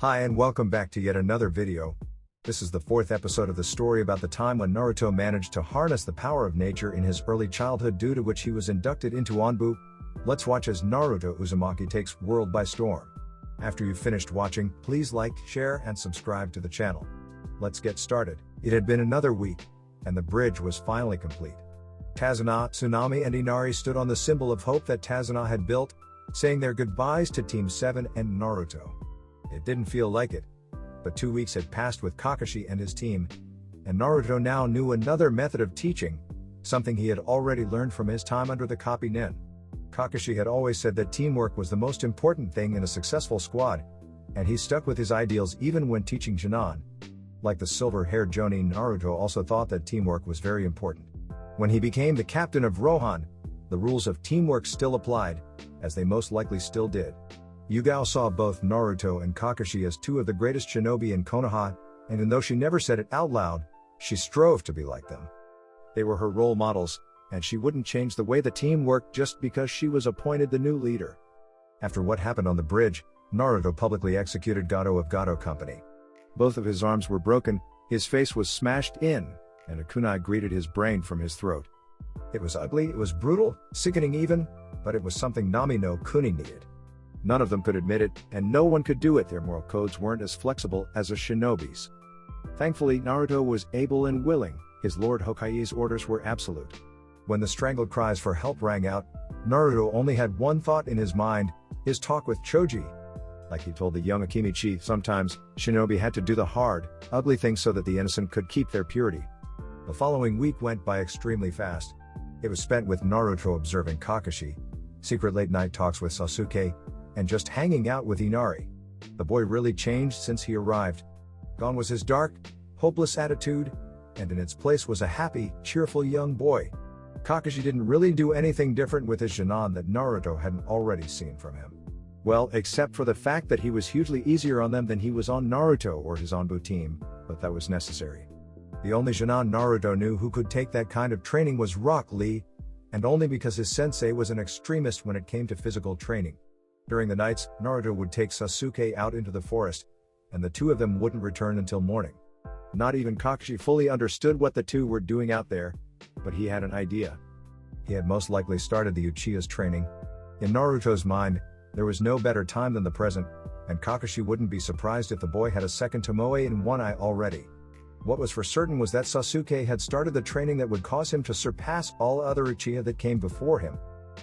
Hi and welcome back to yet another video. This is the fourth episode of the story about the time when Naruto managed to harness the power of nature in his early childhood, due to which he was inducted into Onbu. Let's watch as Naruto Uzumaki takes world by storm. After you've finished watching, please like, share and subscribe to the channel. Let's get started. It had been another week, and the bridge was finally complete. Tazuna, Tsunami and Inari stood on the symbol of hope that Tazuna had built, saying their goodbyes to Team 7 and Naruto. It didn't feel like it, but 2 weeks had passed with Kakashi and his team, and Naruto now knew another method of teaching, something he had already learned from his time under the Kapi Nin. Kakashi had always said that teamwork was the most important thing in a successful squad, and he stuck with his ideals even when teaching Jinan. Like the silver-haired Jonin, Naruto also thought that teamwork was very important. When he became the captain of Rohan, the rules of teamwork still applied, as they most likely still did. Yugao saw both Naruto and Kakashi as two of the greatest shinobi in Konoha, and even though she never said it out loud, she strove to be like them. They were her role models, and she wouldn't change the way the team worked just because she was appointed the new leader. After what happened on the bridge, Naruto publicly executed Gato of Gato Company. Both of his arms were broken, his face was smashed in, and a kunai greeted his brain from his throat. It was ugly, it was brutal, sickening even, but it was something Nami no Kuni needed. None of them could admit it, and no one could do it. Their moral codes weren't as flexible as a shinobi's. Thankfully, Naruto was able and willing. His Lord Hokage's orders were absolute. When the strangled cries for help rang out, Naruto only had one thought in his mind: his talk with Choji. Like he told the young Akimichi, sometimes shinobi had to do the hard, ugly things so that the innocent could keep their purity. The following week went by extremely fast. It was spent with Naruto observing Kakashi, secret late-night talks with Sasuke, and just hanging out with Inari. The boy really changed since he arrived. Gone was his dark, hopeless attitude, and in its place was a happy, cheerful young boy. Kakashi didn't really do anything different with his Jinan that Naruto hadn't already seen from him. Well, except for the fact that he was hugely easier on them than he was on Naruto or his Onbu team, but that was necessary. The only Jinan Naruto knew who could take that kind of training was Rock Lee, and only because his sensei was an extremist when it came to physical training. During the nights, Naruto would take Sasuke out into the forest, and the two of them wouldn't return until morning. Not even Kakashi fully understood what the two were doing out there, but he had an idea. He had most likely started the Uchiha's training. In Naruto's mind, there was no better time than the present, and Kakashi wouldn't be surprised if the boy had a second Tomoe in one eye already. What was for certain was that Sasuke had started the training that would cause him to surpass all other Uchiha that came before him.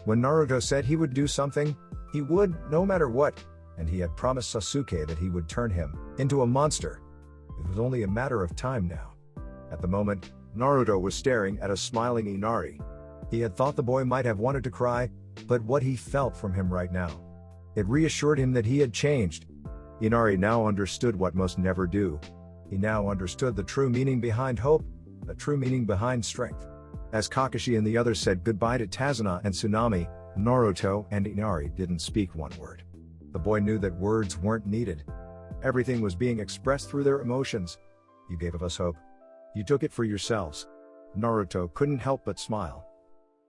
When Naruto said he would do something, he would, no matter what, and he had promised Sasuke that he would turn him into a monster. It was only a matter of time now. At the moment, Naruto was staring at a smiling Inari. He had thought the boy might have wanted to cry, but what he felt from him right now, it reassured him that he had changed. Inari now understood what most never do. He now understood the true meaning behind hope, the true meaning behind strength. As Kakashi and the others said goodbye to Tazuna and Tsunami, Naruto and Inari didn't speak one word. The boy knew that words weren't needed. Everything was being expressed through their emotions. You gave us hope. You took it for yourselves. Naruto couldn't help but smile.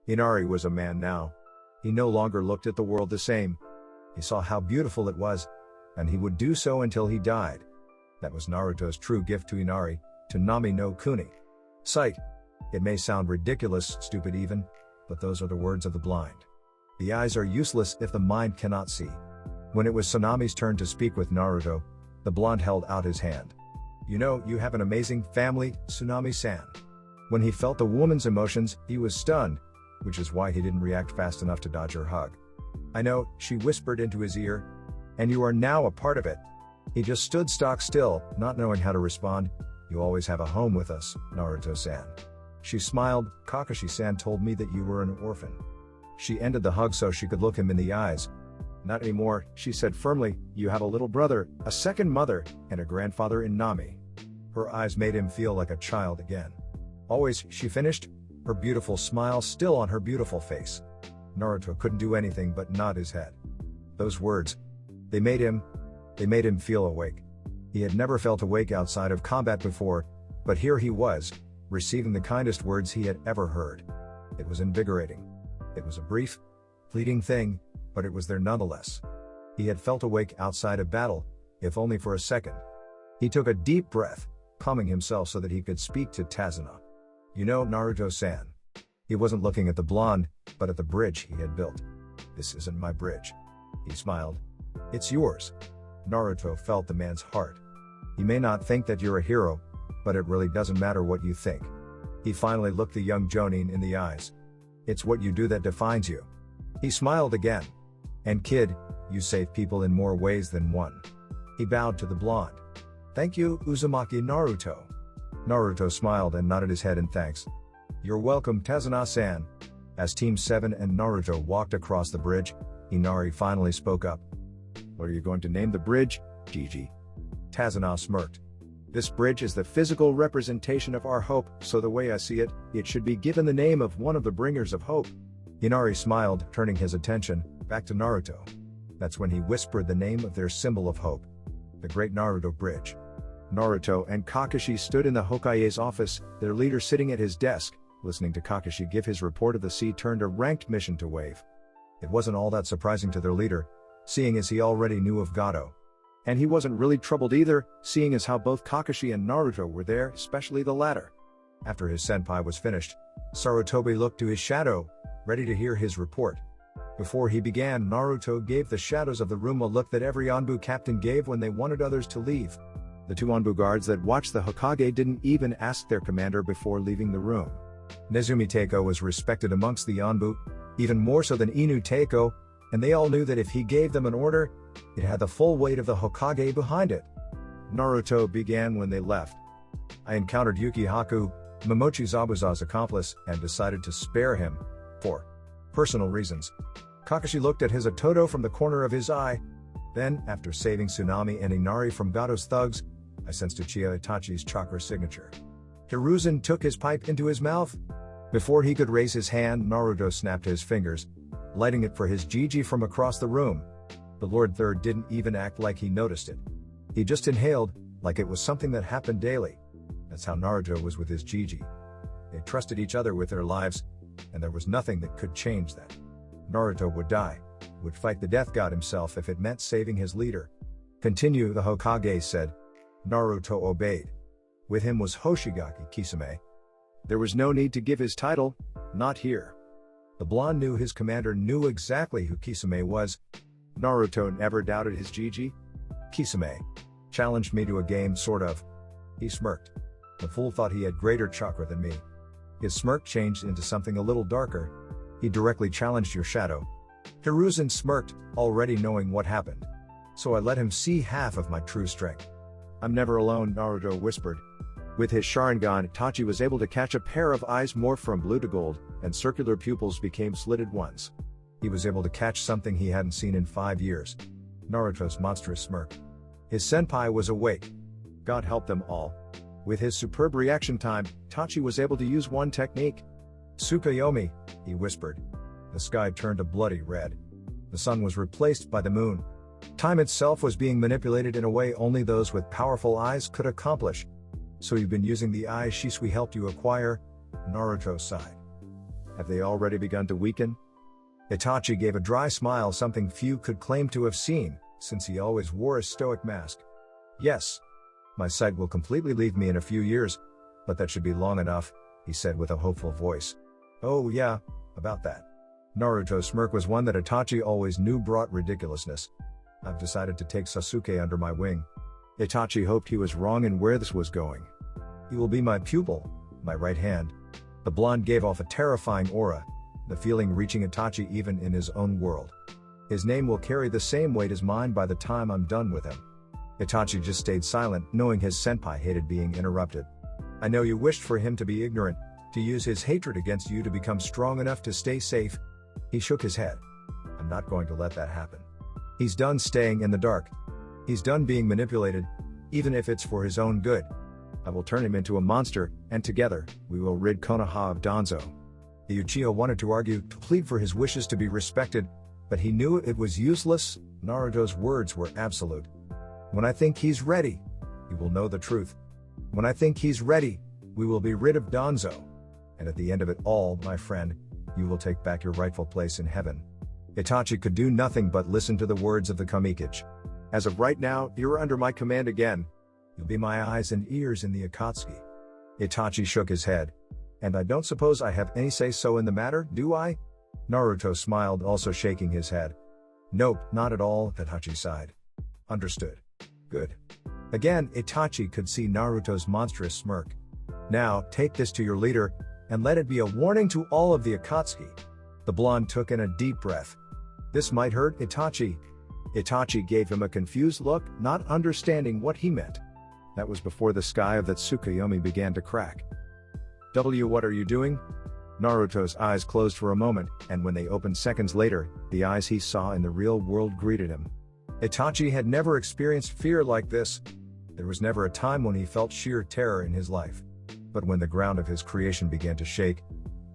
Inari was a man now. He no longer looked at the world the same. He saw how beautiful it was, and he would do so until he died. That was Naruto's true gift to Inari, to Nami no Kuni. Sight. It may sound ridiculous, stupid even, but those are the words of the blind. The eyes are useless if the mind cannot see. When it was Tsunami's turn to speak with Naruto, the blonde held out his hand. You know, you have an amazing family, Tsunami-san. When he felt the woman's emotions, he was stunned, which is why he didn't react fast enough to dodge her hug. I know, she whispered into his ear. And you are now a part of it. He just stood stock still, not knowing how to respond. You always have a home with us, Naruto-san. She smiled. Kakashi-san told me that you were an orphan. She ended the hug so she could look him in the eyes. Not anymore, she said firmly. You have a little brother, a second mother, and a grandfather in Nami. Her eyes made him feel like a child again. Always, she finished, her beautiful smile still on her beautiful face. Naruto couldn't do anything but nod his head. Those words, they made him feel awake. He had never felt awake outside of combat before, but here he was, receiving the kindest words he had ever heard. It was invigorating. It was a brief, fleeting thing, but it was there nonetheless. He had felt awake outside of battle, if only for a second. He took a deep breath, calming himself so that he could speak to Tazuna. You know, Naruto-san. He wasn't looking at the blonde, but at the bridge he had built. This isn't my bridge. He smiled. It's yours. Naruto felt the man's heart. He may not think that you're a hero, but it really doesn't matter what you think. He finally looked the young Jonin in the eyes. It's what you do that defines you. He smiled again. And kid, you save people in more ways than one. He bowed to the blonde. Thank you, Uzumaki Naruto. Naruto smiled and nodded his head in thanks. You're welcome, Tazuna-san. As Team 7 and Naruto walked across the bridge, Inari finally spoke up. What are you going to name the bridge, Gigi? Tazuna smirked. This bridge is the physical representation of our hope, so the way I see it, it should be given the name of one of the bringers of hope. Inari smiled, turning his attention back to Naruto. That's when he whispered the name of their symbol of hope. The Great Naruto Bridge. Naruto and Kakashi stood in the Hokage's office, their leader sitting at his desk, listening to Kakashi give his report of the sea turned a ranked mission to wave. It wasn't all that surprising to their leader, seeing as he already knew of Gato. And he wasn't really troubled either, seeing as how both Kakashi and Naruto were there, especially the latter. After his senpai was finished, Sarutobi looked to his shadow, ready to hear his report. Before he began, Naruto gave the shadows of the room a look that every Anbu captain gave when they wanted others to leave. The two Anbu guards that watched the Hokage didn't even ask their commander before leaving the room. Nezumi Teiko was respected amongst the Anbu, even more so than Inu Teiko, and they all knew that if he gave them an order, it had the full weight of the Hokage behind it. Naruto began when they left. I encountered Yukihaku, Momochi Zabuza's accomplice, and decided to spare him, for personal reasons. Kakashi looked at his Itoto from the corner of his eye. Then, after saving Tsunami and Inari from Gato's thugs, I sensed Uchiha Itachi's chakra signature. Hiruzen took his pipe into his mouth. Before he could raise his hand, Naruto snapped his fingers, lighting it for his Gigi from across the room. The Lord Third didn't even act like he noticed it. He just inhaled, like it was something that happened daily. That's how Naruto was with his Gigi. They trusted each other with their lives, and there was nothing that could change that. Naruto would die, would fight the death god himself if it meant saving his leader. Continue, the Hokage said. Naruto obeyed. With him was Hoshigaki Kisame. There was no need to give his title, not here. The blonde knew his commander knew exactly who Kisame was. Naruto never doubted his Gigi. Kisame challenged me to a game, sort of. He smirked. The fool thought he had greater chakra than me. His smirk changed into something a little darker. He directly challenged your shadow. Hiruzen smirked, already knowing what happened. So I let him see half of my true strength. I'm never alone, Naruto whispered. With his Sharingan, Itachi was able to catch a pair of eyes morph from blue to gold, and circular pupils became slitted ones. He was able to catch something he hadn't seen in 5 years. Naruto's monstrous smirk. His senpai was awake. God help them all. With his superb reaction time, Itachi was able to use one technique. Tsukuyomi, he whispered. The sky turned a bloody red. The sun was replaced by the moon. Time itself was being manipulated in a way only those with powerful eyes could accomplish. So you've been using the eyes Shisui helped you acquire? Naruto sighed. Have they already begun to weaken? Itachi gave a dry smile, something few could claim to have seen, since he always wore a stoic mask. Yes. My sight will completely leave me in a few years, but that should be long enough, he said with a hopeful voice. Oh yeah, about that. Naruto's smirk was one that Itachi always knew brought ridiculousness. I've decided to take Sasuke under my wing. Itachi hoped he was wrong in where this was going. He will be my pupil, my right hand. The blonde gave off a terrifying aura, the feeling reaching Itachi even in his own world. His name will carry the same weight as mine by the time I'm done with him. Itachi just stayed silent, knowing his senpai hated being interrupted. I know you wished for him to be ignorant, to use his hatred against you to become strong enough to stay safe. He shook his head. I'm not going to let that happen. He's done staying in the dark. He's done being manipulated, even if it's for his own good. I will turn him into a monster, and together, we will rid Konoha of Danzo. The Uchiha wanted to argue, to plead for his wishes to be respected, but he knew it was useless. Naruto's words were absolute. When I think he's ready, he will know the truth. When I think he's ready, we will be rid of Danzo. And at the end of it all, my friend, you will take back your rightful place in heaven. Itachi could do nothing but listen to the words of the Kamikage. As of right now, you're under my command again. You'll be my eyes and ears in the Akatsuki. Itachi shook his head. And I don't suppose I have any say-so in the matter, do I? Naruto smiled, also shaking his head. Nope, not at all, Itachi sighed. Understood. Good. Again, Itachi could see Naruto's monstrous smirk. Now, take this to your leader, and let it be a warning to all of the Akatsuki. The blonde took in a deep breath. This might hurt, Itachi. Itachi gave him a confused look, not understanding what he meant. That was before the sky of that Tsukuyomi began to crack. What are you doing? Naruto's eyes closed for a moment, and when they opened seconds later, the eyes he saw in the real world greeted him. Itachi had never experienced fear like this. There was never a time when he felt sheer terror in his life. But when the ground of his creation began to shake,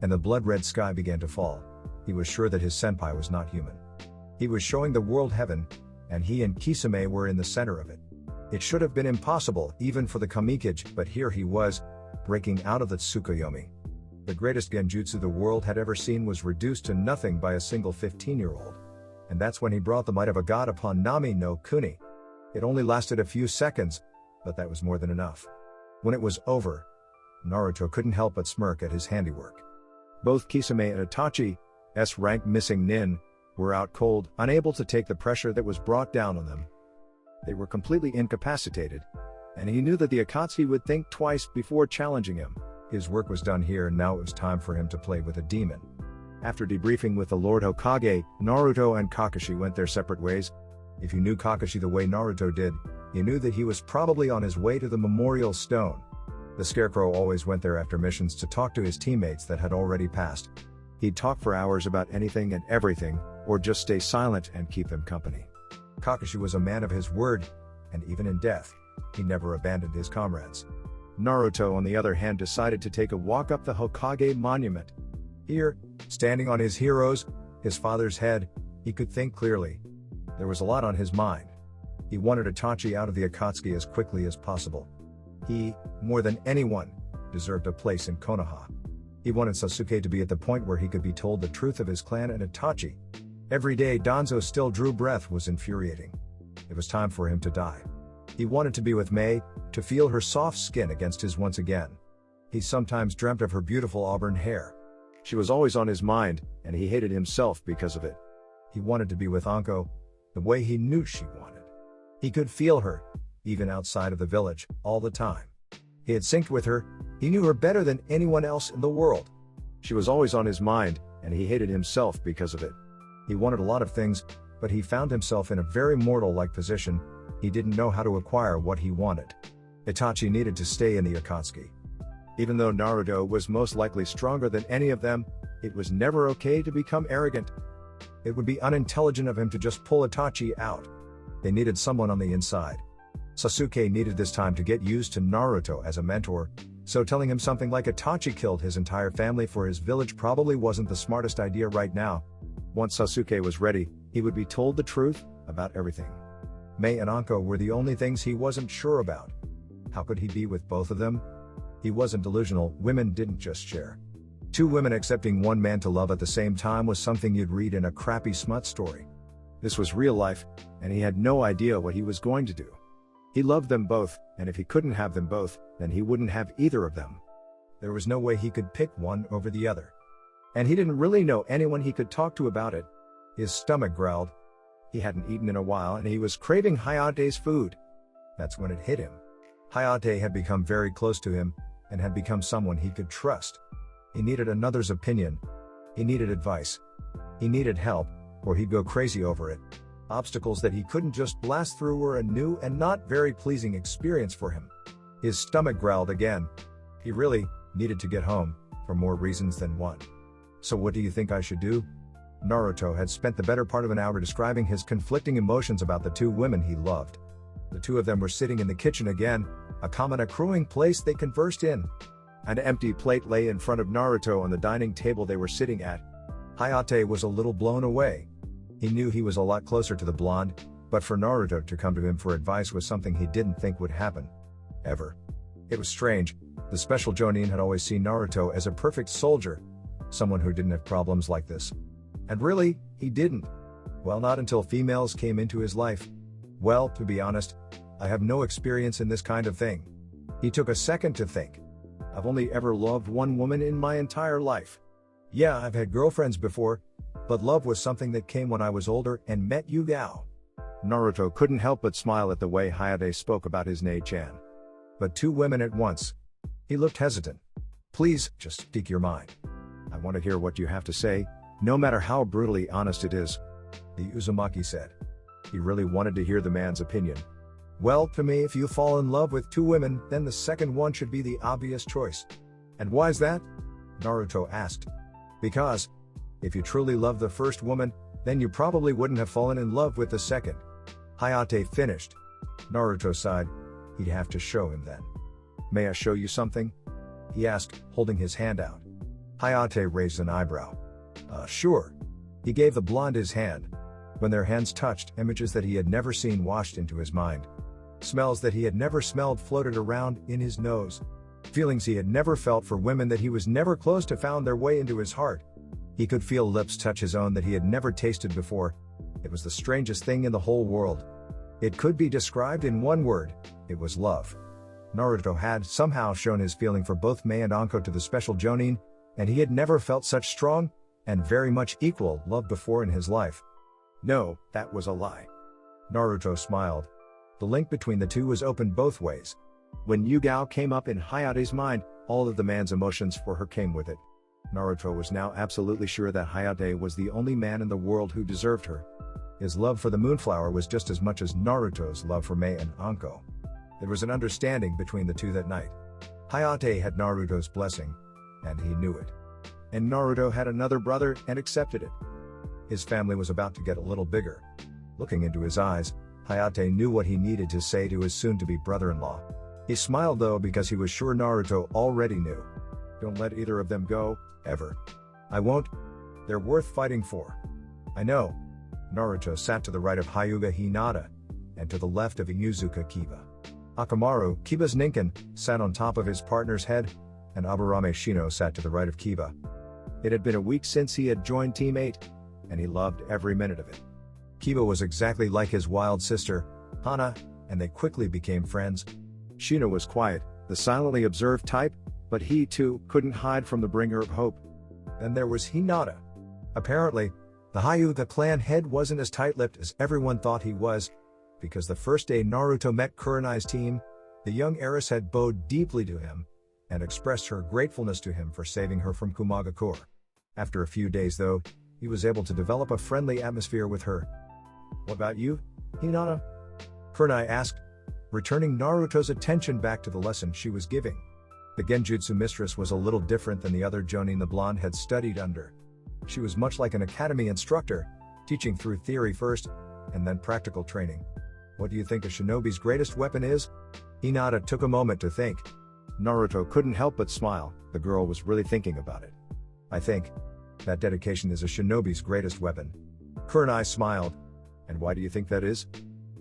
and the blood-red sky began to fall, he was sure that his senpai was not human. He was showing the world heaven, and he and Kisame were in the center of it. It should have been impossible, even for the Kamikage, but here he was, breaking out of the Tsukuyomi. The greatest genjutsu the world had ever seen was reduced to nothing by a single 15-year-old. And that's when he brought the might of a god upon Nami no Kuni. It only lasted a few seconds, but that was more than enough. When it was over, Naruto couldn't help but smirk at his handiwork. Both Kisame and Itachi's rank missing nin were out cold, unable to take the pressure that was brought down on them. They were completely incapacitated, and he knew that the Akatsuki would think twice before challenging him. His work was done here, and now it was time for him to play with a demon. After debriefing with the Lord Hokage, Naruto and Kakashi went their separate ways. If you knew Kakashi the way Naruto did, you knew that he was probably on his way to the Memorial Stone. The Scarecrow always went there after missions to talk to his teammates that had already passed. He'd talk for hours about anything and everything, or just stay silent and keep them company. Kakashi was a man of his word, and even in death, he never abandoned his comrades. Naruto, on the other hand, decided to take a walk up the Hokage monument. Here, standing on his hero's, his father's head, he could think clearly. There was a lot on his mind. He wanted Itachi out of the Akatsuki as quickly as possible. He, more than anyone, deserved a place in Konoha. He wanted Sasuke to be at the point where he could be told the truth of his clan and Itachi. Every day Danzo still drew breath was infuriating. It was time for him to die. He wanted to be with Mei, to feel her soft skin against his once again. He sometimes dreamt of her beautiful auburn hair. She was always on his mind, and he hated himself because of it. He wanted to be with Anko, the way he knew she wanted. He could feel her, even outside of the village, all the time. He had synced with her, he knew her better than anyone else in the world. She was always on his mind, and he hated himself because of it. He wanted a lot of things, but he found himself in a very mortal-like position. He didn't know how to acquire what he wanted. Itachi needed to stay in the Akatsuki. Even though Naruto was most likely stronger than any of them, it was never okay to become arrogant. It would be unintelligent of him to just pull Itachi out. They needed someone on the inside. Sasuke needed this time to get used to Naruto as a mentor, so telling him something like Itachi killed his entire family for his village probably wasn't the smartest idea right now. Once Sasuke was ready, he would be told the truth about everything. Mei and Anko were the only things he wasn't sure about. How could he be with both of them? He wasn't delusional, women didn't just share. Two women accepting one man to love at the same time was something you'd read in a crappy smut story. This was real life, and he had no idea what he was going to do. He loved them both, and if he couldn't have them both, then he wouldn't have either of them. There was no way he could pick one over the other. And he didn't really know anyone he could talk to about it. His stomach growled. He hadn't eaten in a while and he was craving Hayate's food. That's when it hit him. Hayate had become very close to him, and had become someone he could trust. He needed another's opinion. He needed advice. He needed help, or he'd go crazy over it. Obstacles that he couldn't just blast through were a new and not very pleasing experience for him. His stomach growled again. He really needed to get home, for more reasons than one. So what do you think I should do? Naruto had spent the better part of an hour describing his conflicting emotions about the two women he loved. The two of them were sitting in the kitchen again, a common accruing place they conversed in. An empty plate lay in front of Naruto on the dining table they were sitting at. Hayate was a little blown away. He knew he was a lot closer to the blonde, but for Naruto to come to him for advice was something he didn't think would happen. Ever. It was strange. The special Jonin had always seen Naruto as a perfect soldier, someone who didn't have problems like this. And really, he didn't. Well, not until females came into his life. Well, to be honest, I have no experience in this kind of thing. He took a second to think. I've only ever loved one woman in my entire life. Yeah, I've had girlfriends before, but love was something that came when I was older and met Yugao. Naruto couldn't help but smile at the way Hayate spoke about his Nei-chan. But two women at once. He looked hesitant. Please, just speak your mind. I want to hear what you have to say, no matter how brutally honest it is. The Uzumaki said. He really wanted to hear the man's opinion. Well, to me, if you fall in love with two women, then the second one should be the obvious choice. And why's that? Naruto asked. Because, if you truly love the first woman, then you probably wouldn't have fallen in love with the second. Hayate finished. Naruto sighed. He'd have to show him then. May I show you something? He asked, holding his hand out. Hayate raised an eyebrow. Sure. He gave the blonde his hand. When their hands touched, images that he had never seen washed into his mind. Smells that he had never smelled floated around in his nose. Feelings he had never felt for women that he was never close to found their way into his heart. He could feel lips touch his own that he had never tasted before. It was the strangest thing in the whole world. It could be described in one word. It was love. Naruto had somehow shown his feeling for both Mei and Anko to the special Jonin, and he had never felt such strong, and very much equal, love before in his life. No, that was a lie. Naruto smiled. The link between the two was open both ways. When Yugao came up in Hayate's mind, all of the man's emotions for her came with it. Naruto was now absolutely sure that Hayate was the only man in the world who deserved her. His love for the Moonflower was just as much as Naruto's love for Mei and Anko. There was an understanding between the two that night. Hayate had Naruto's blessing, and he knew it. And Naruto had another brother and accepted it. His family was about to get a little bigger. Looking into his eyes, Hayate knew what he needed to say to his soon-to-be brother-in-law. He smiled though because he was sure Naruto already knew. Don't let either of them go, ever. I won't. They're worth fighting for. I know. Naruto sat to the right of Hyuga Hinata, and to the left of Inuzuka Kiba. Akamaru, Kiba's ninkin, sat on top of his partner's head, and Aburame Shino sat to the right of Kiba. It had been a week since he had joined Team 8, and he loved every minute of it. Kiba was exactly like his wild sister, Hana, and they quickly became friends. Shino was quiet, the silently observed type, but he too couldn't hide from the bringer of hope. Then there was Hinata. Apparently, the Hyuga clan head wasn't as tight-lipped as everyone thought he was, because the first day Naruto met Kurenai's team, the young heiress had bowed deeply to him, and expressed her gratefulness to him for saving her from Kumagakure. After a few days though, he was able to develop a friendly atmosphere with her. What about you, Hinata? Kurenai asked, returning Naruto's attention back to the lesson she was giving. The Genjutsu mistress was a little different than the other Jonin the blonde had studied under. She was much like an academy instructor, teaching through theory first, and then practical training. What do you think a shinobi's greatest weapon is? Hinata took a moment to think. Naruto couldn't help but smile, the girl was really thinking about it. I think that dedication is a shinobi's greatest weapon. Kurenai smiled. And why do you think that is?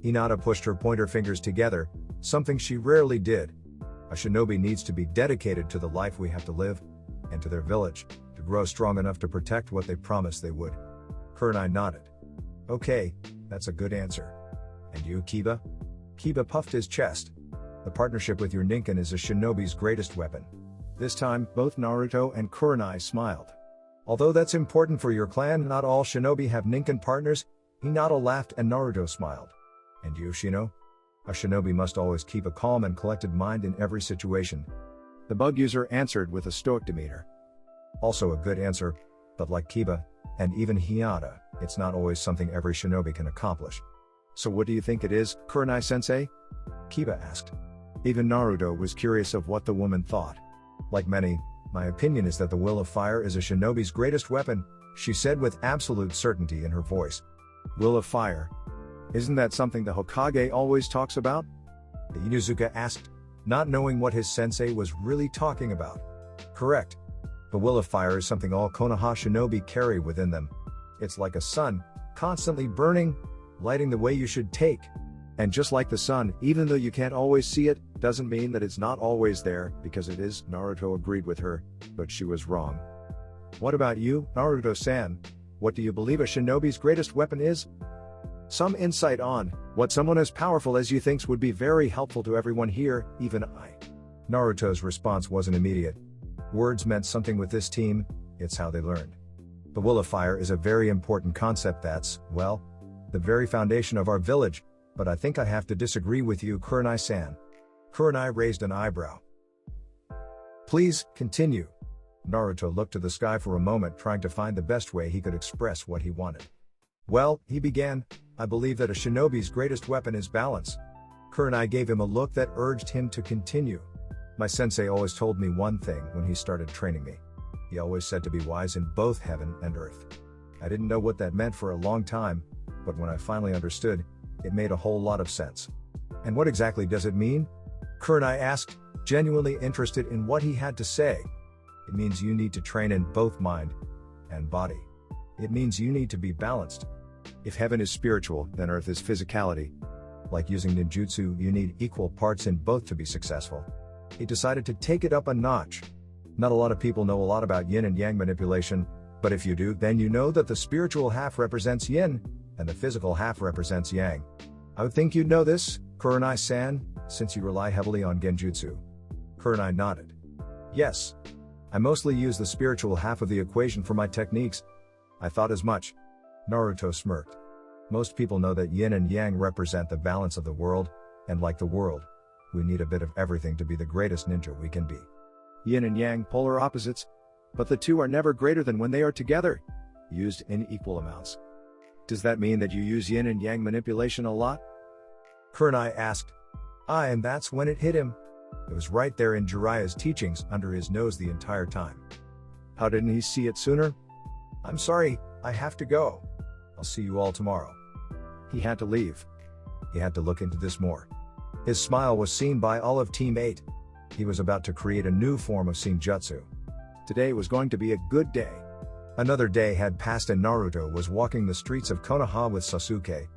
Hinata pushed her pointer fingers together, something she rarely did. A shinobi needs to be dedicated to the life we have to live, and to their village, to grow strong enough to protect what they promised they would. Kurenai nodded. Okay, that's a good answer. And you, Kiba? Kiba puffed his chest. The partnership with your ninkin is a shinobi's greatest weapon. This time, both Naruto and Kurenai smiled. Although that's important for your clan, not all shinobi have ninkin partners. Hinata laughed and Naruto smiled. And you, Shino? A shinobi must always keep a calm and collected mind in every situation. The bug user answered with a stoic demeanor. Also a good answer, but like Kiba, and even Hinata, it's not always something every shinobi can accomplish. So what do you think it is, Kurenai-sensei? Kiba asked. Even Naruto was curious of what the woman thought. Like many, my opinion is that the will of fire is a shinobi's greatest weapon, she said with absolute certainty in her voice. Will of fire? Isn't that something the Hokage always talks about? The Inuzuka asked, not knowing what his sensei was really talking about. Correct. The will of fire is something all Konoha shinobi carry within them. It's like a sun, constantly burning, lighting the way you should take. And just like the sun, even though you can't always see it, doesn't mean that it's not always there, because it is. Naruto agreed with her, but she was wrong. What about you, Naruto-san? What do you believe a shinobi's greatest weapon is? Some insight on what someone as powerful as you thinks would be very helpful to everyone here, even I. Naruto's response wasn't immediate. Words meant something with this team, it's how they learned. The will of fire is a very important concept that's, well, the very foundation of our village, but I think I have to disagree with you, Kurenai-san. Kurenai raised an eyebrow. Please, continue. Naruto looked to the sky for a moment, trying to find the best way he could express what he wanted. Well, he began, I believe that a shinobi's greatest weapon is balance. Kurenai gave him a look that urged him to continue. My sensei always told me one thing when he started training me. He always said to be wise in both heaven and earth. I didn't know what that meant for a long time, but when I finally understood, it made a whole lot of sense. And what exactly does it mean? Kurenai asked, genuinely interested in what he had to say. It means you need to train in both mind and body. It means you need to be balanced. If heaven is spiritual, then earth is physicality. Like using ninjutsu, you need equal parts in both to be successful. He decided to take it up a notch. Not a lot of people know a lot about yin and yang manipulation, but if you do, then you know that the spiritual half represents yin, and the physical half represents yang. I would think you'd know this, Kurenai-san, since you rely heavily on genjutsu. Kurenai nodded. Yes. I mostly use the spiritual half of the equation for my techniques. I thought as much. Naruto smirked. Most people know that yin and yang represent the balance of the world, and like the world, we need a bit of everything to be the greatest ninja we can be. Yin and yang, polar opposites, but the two are never greater than when they are together, used in equal amounts. Does that mean that you use yin and yang manipulation a lot? Kurenai asked. And that's when it hit him. It was right there in Jiraiya's teachings, under his nose the entire time. How didn't he see it sooner? I'm sorry, I have to go. I'll see you all tomorrow. He had to leave. He had to look into this more. His smile was seen by all of Team 8. He was about to create a new form of Senjutsu. Today was going to be a good day. Another day had passed and Naruto was walking the streets of Konoha with Sasuke.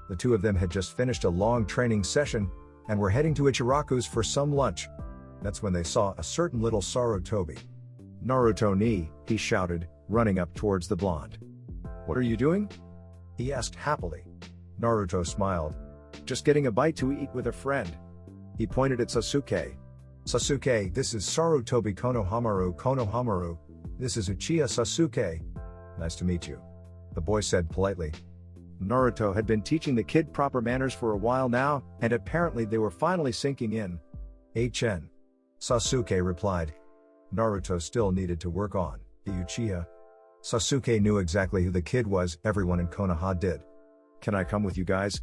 The two of them had just finished a long training session, and were heading to Ichiraku's for some lunch. That's when they saw a certain little Sarutobi. Naruto ni, he shouted, running up towards the blonde. What are you doing? He asked happily. Naruto smiled. Just getting a bite to eat with a friend. He pointed at Sasuke. Sasuke, this is Sarutobi Konohamaru. This is Uchiha Sasuke. Nice to meet you. The boy said politely. Naruto had been teaching the kid proper manners for a while now, and apparently they were finally sinking in. HN. Sasuke replied. Naruto still needed to work on the Uchiha. Sasuke knew exactly who the kid was, everyone in Konoha did. Can I come with you guys?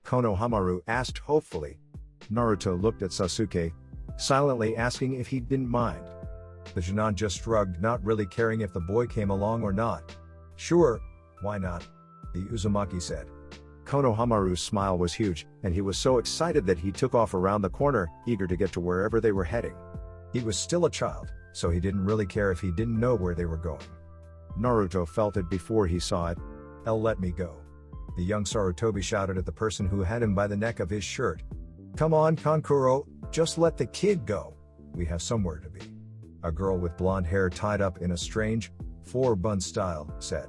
Konohamaru asked hopefully. Naruto looked at Sasuke, silently asking if he didn't mind. The Jonin just shrugged, not really caring if the boy came along or not. Sure, why not? The Uzumaki said. Konohamaru's smile was huge, and he was so excited that he took off around the corner, eager to get to wherever they were heading. He was still a child, so he didn't really care if he didn't know where they were going. Naruto felt it before he saw it. Let me go. The young Sarutobi shouted at the person who had him by the neck of his shirt. Come on, Kankuro, just let the kid go. We have somewhere to be. A girl with blonde hair tied up in a strange, four-bun style, said.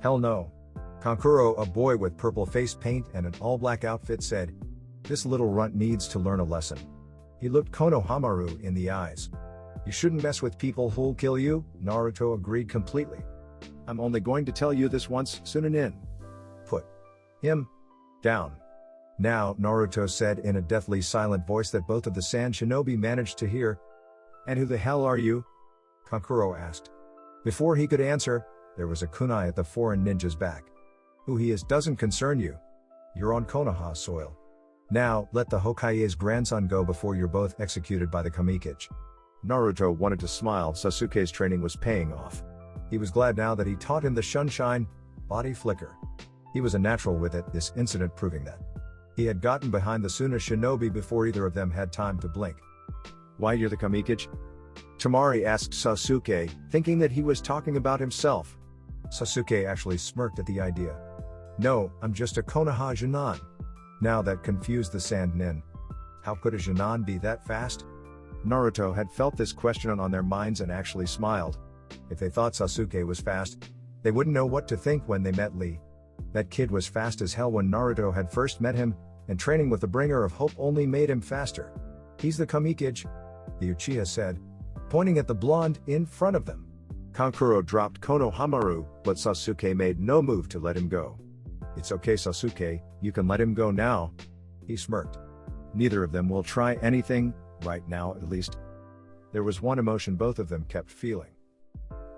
Hell no. Kankuro, a boy with purple face paint and an all-black outfit, said. This little runt needs to learn a lesson. He looked Konohamaru in the eyes. You shouldn't mess with people who'll kill you, Naruto agreed completely. I'm only going to tell you this once, Sunanin. Put him down. Now, Naruto said in a deathly silent voice that both of the Sand Shinobi managed to hear. And who the hell are you? Kankuro asked. Before he could answer, there was a kunai at the foreign ninja's back. Who he is doesn't concern you. You're on Konoha soil. Now, let the Hokage's grandson go before you're both executed by the Kamikage. Naruto wanted to smile. Sasuke's training was paying off. He was glad now that he taught him the Shunshine, body flicker. He was a natural with it, this incident proving that. He had gotten behind the Suna Shinobi before either of them had time to blink. Why you're the Kamikage? Temari asked Sasuke, thinking that he was talking about himself. Sasuke actually smirked at the idea. No, I'm just a Konoha Jonin. Now that confused the Sand Nin. How could a Jonin be that fast? Naruto had felt this question on their minds and actually smiled. If they thought Sasuke was fast, they wouldn't know what to think when they met Lee. That kid was fast as hell when Naruto had first met him, and training with the Bringer of Hope only made him faster. He's the Kamikage, the Uchiha said, pointing at the blonde in front of them. Kankuro dropped Konohamaru, but Sasuke made no move to let him go. It's okay, Sasuke, you can let him go now. He smirked. Neither of them will try anything, right now at least. There was one emotion both of them kept feeling.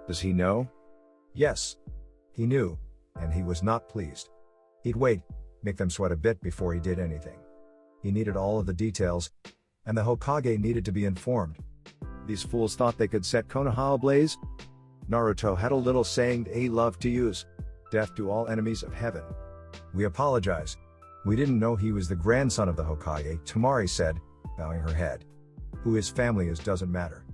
Does he know? Yes. He knew, and he was not pleased. He'd wait, make them sweat a bit before he did anything. He needed all of the details, and the Hokage needed to be informed. These fools thought they could set Konoha ablaze? Naruto had a little saying he loved to use. Death to all enemies of heaven. We apologize. We didn't know he was the grandson of the Hokage, Temari said, bowing her head. Who his family is doesn't matter.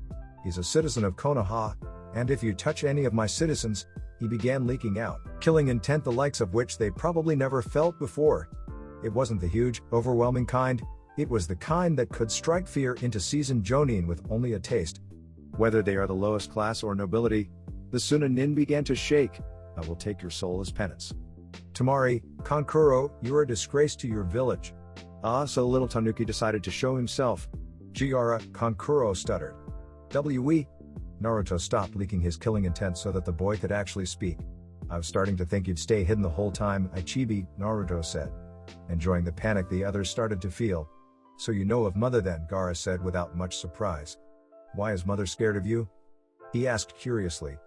He's a citizen of Konoha, and if you touch any of my citizens, he began leaking out, killing intent the likes of which they probably never felt before. It wasn't the huge, overwhelming kind, it was the kind that could strike fear into seasoned jonin with only a taste. Whether they are the lowest class or nobility, the Sunanin began to shake. I will take your soul as penance. Temari, Kankuro, you're a disgrace to your village. So little Tanuki decided to show himself. Jiara, Kankuro stuttered. We? Naruto stopped leaking his killing intent so that the boy could actually speak. I was starting to think you'd stay hidden the whole time, Ichibi, Naruto said. Enjoying the panic the others started to feel. So you know of Mother then, Gaara said without much surprise. Why is Mother scared of you? He asked curiously.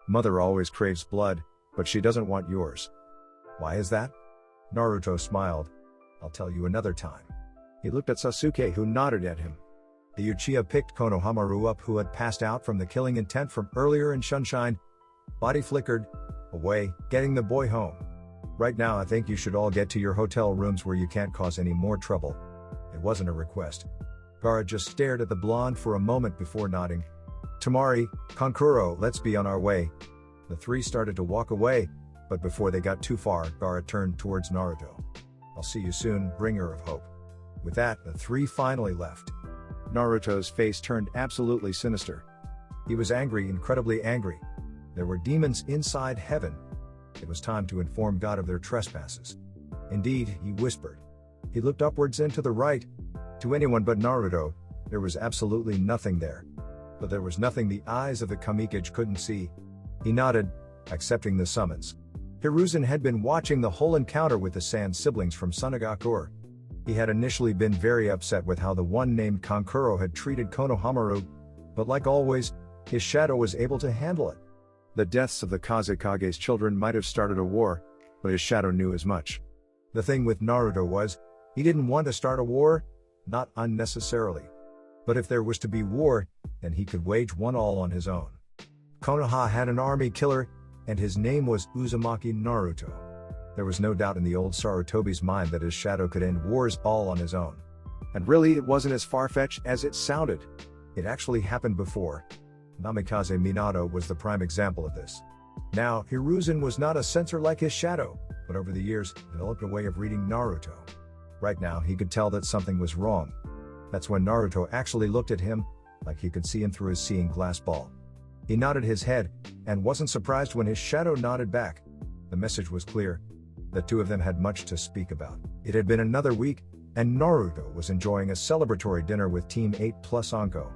Mother always craves blood, but she doesn't want yours. Why is that? Naruto smiled. I'll tell you another time. He looked at Sasuke, who nodded at him. The Uchiha picked Konohamaru up, who had passed out from the killing intent from earlier in Sunshine. Body flickered away, getting the boy home. Right now I think you should all get to your hotel rooms where you can't cause any more trouble. It wasn't a request. Gaara just stared at the blonde for a moment before nodding. Temari, Kankuro, let's be on our way. The three started to walk away, but before they got too far, Gaara turned towards Naruto. I'll see you soon, Bringer of Hope. With that, the three finally left. Naruto's face turned absolutely sinister. He was angry, incredibly angry. There were demons inside heaven. It was time to inform God of their trespasses. Indeed, he whispered. He looked upwards and to the right. To anyone but Naruto, there was absolutely nothing there. But there was nothing the eyes of the Kamikage couldn't see. He nodded, accepting the summons. Hiruzen had been watching the whole encounter with the Sand siblings from Sunagakure. He had initially been very upset with how the one named Kankuro had treated Konohamaru, but like always, his shadow was able to handle it. The deaths of the Kazekage's children might have started a war, but his shadow knew as much. The thing with Naruto was, he didn't want to start a war, not unnecessarily. But if there was to be war, then he could wage one all on his own. Konoha had an army killer, and his name was Uzumaki Naruto. There was no doubt in the old Sarutobi's mind that his shadow could end wars all on his own. And really it wasn't as far-fetched as it sounded. It actually happened before. Namikaze Minato was the prime example of this. Now, Hiruzen was not a censor like his shadow, but over the years, developed a way of reading Naruto. Right now, he could tell that something was wrong. That's when Naruto actually looked at him, like he could see him through his seeing glass ball. He nodded his head, and wasn't surprised when his shadow nodded back. The message was clear. The two of them had much to speak about. It had been another week, and Naruto was enjoying a celebratory dinner with Team 8 plus Anko.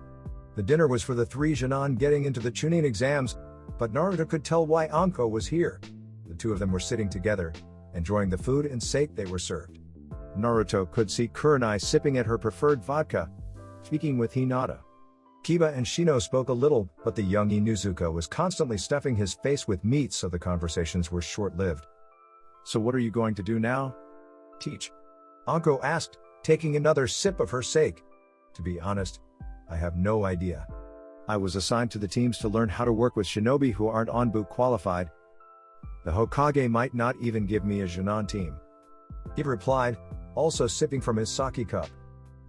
The dinner was for the three Jonin getting into the Chunin exams, but Naruto could tell why Anko was here. The two of them were sitting together, enjoying the food and sake they were served. Naruto could see Kurenai sipping at her preferred vodka, speaking with Hinata. Kiba and Shino spoke a little, but the young Inuzuka was constantly stuffing his face with meat, so the conversations were short-lived. So what are you going to do now? Teach. Anko asked, taking another sip of her sake. To be honest, I have no idea. I was assigned to the teams to learn how to work with shinobi who aren't Anbu qualified. The Hokage might not even give me a Jonin team. He replied, also sipping from his sake cup.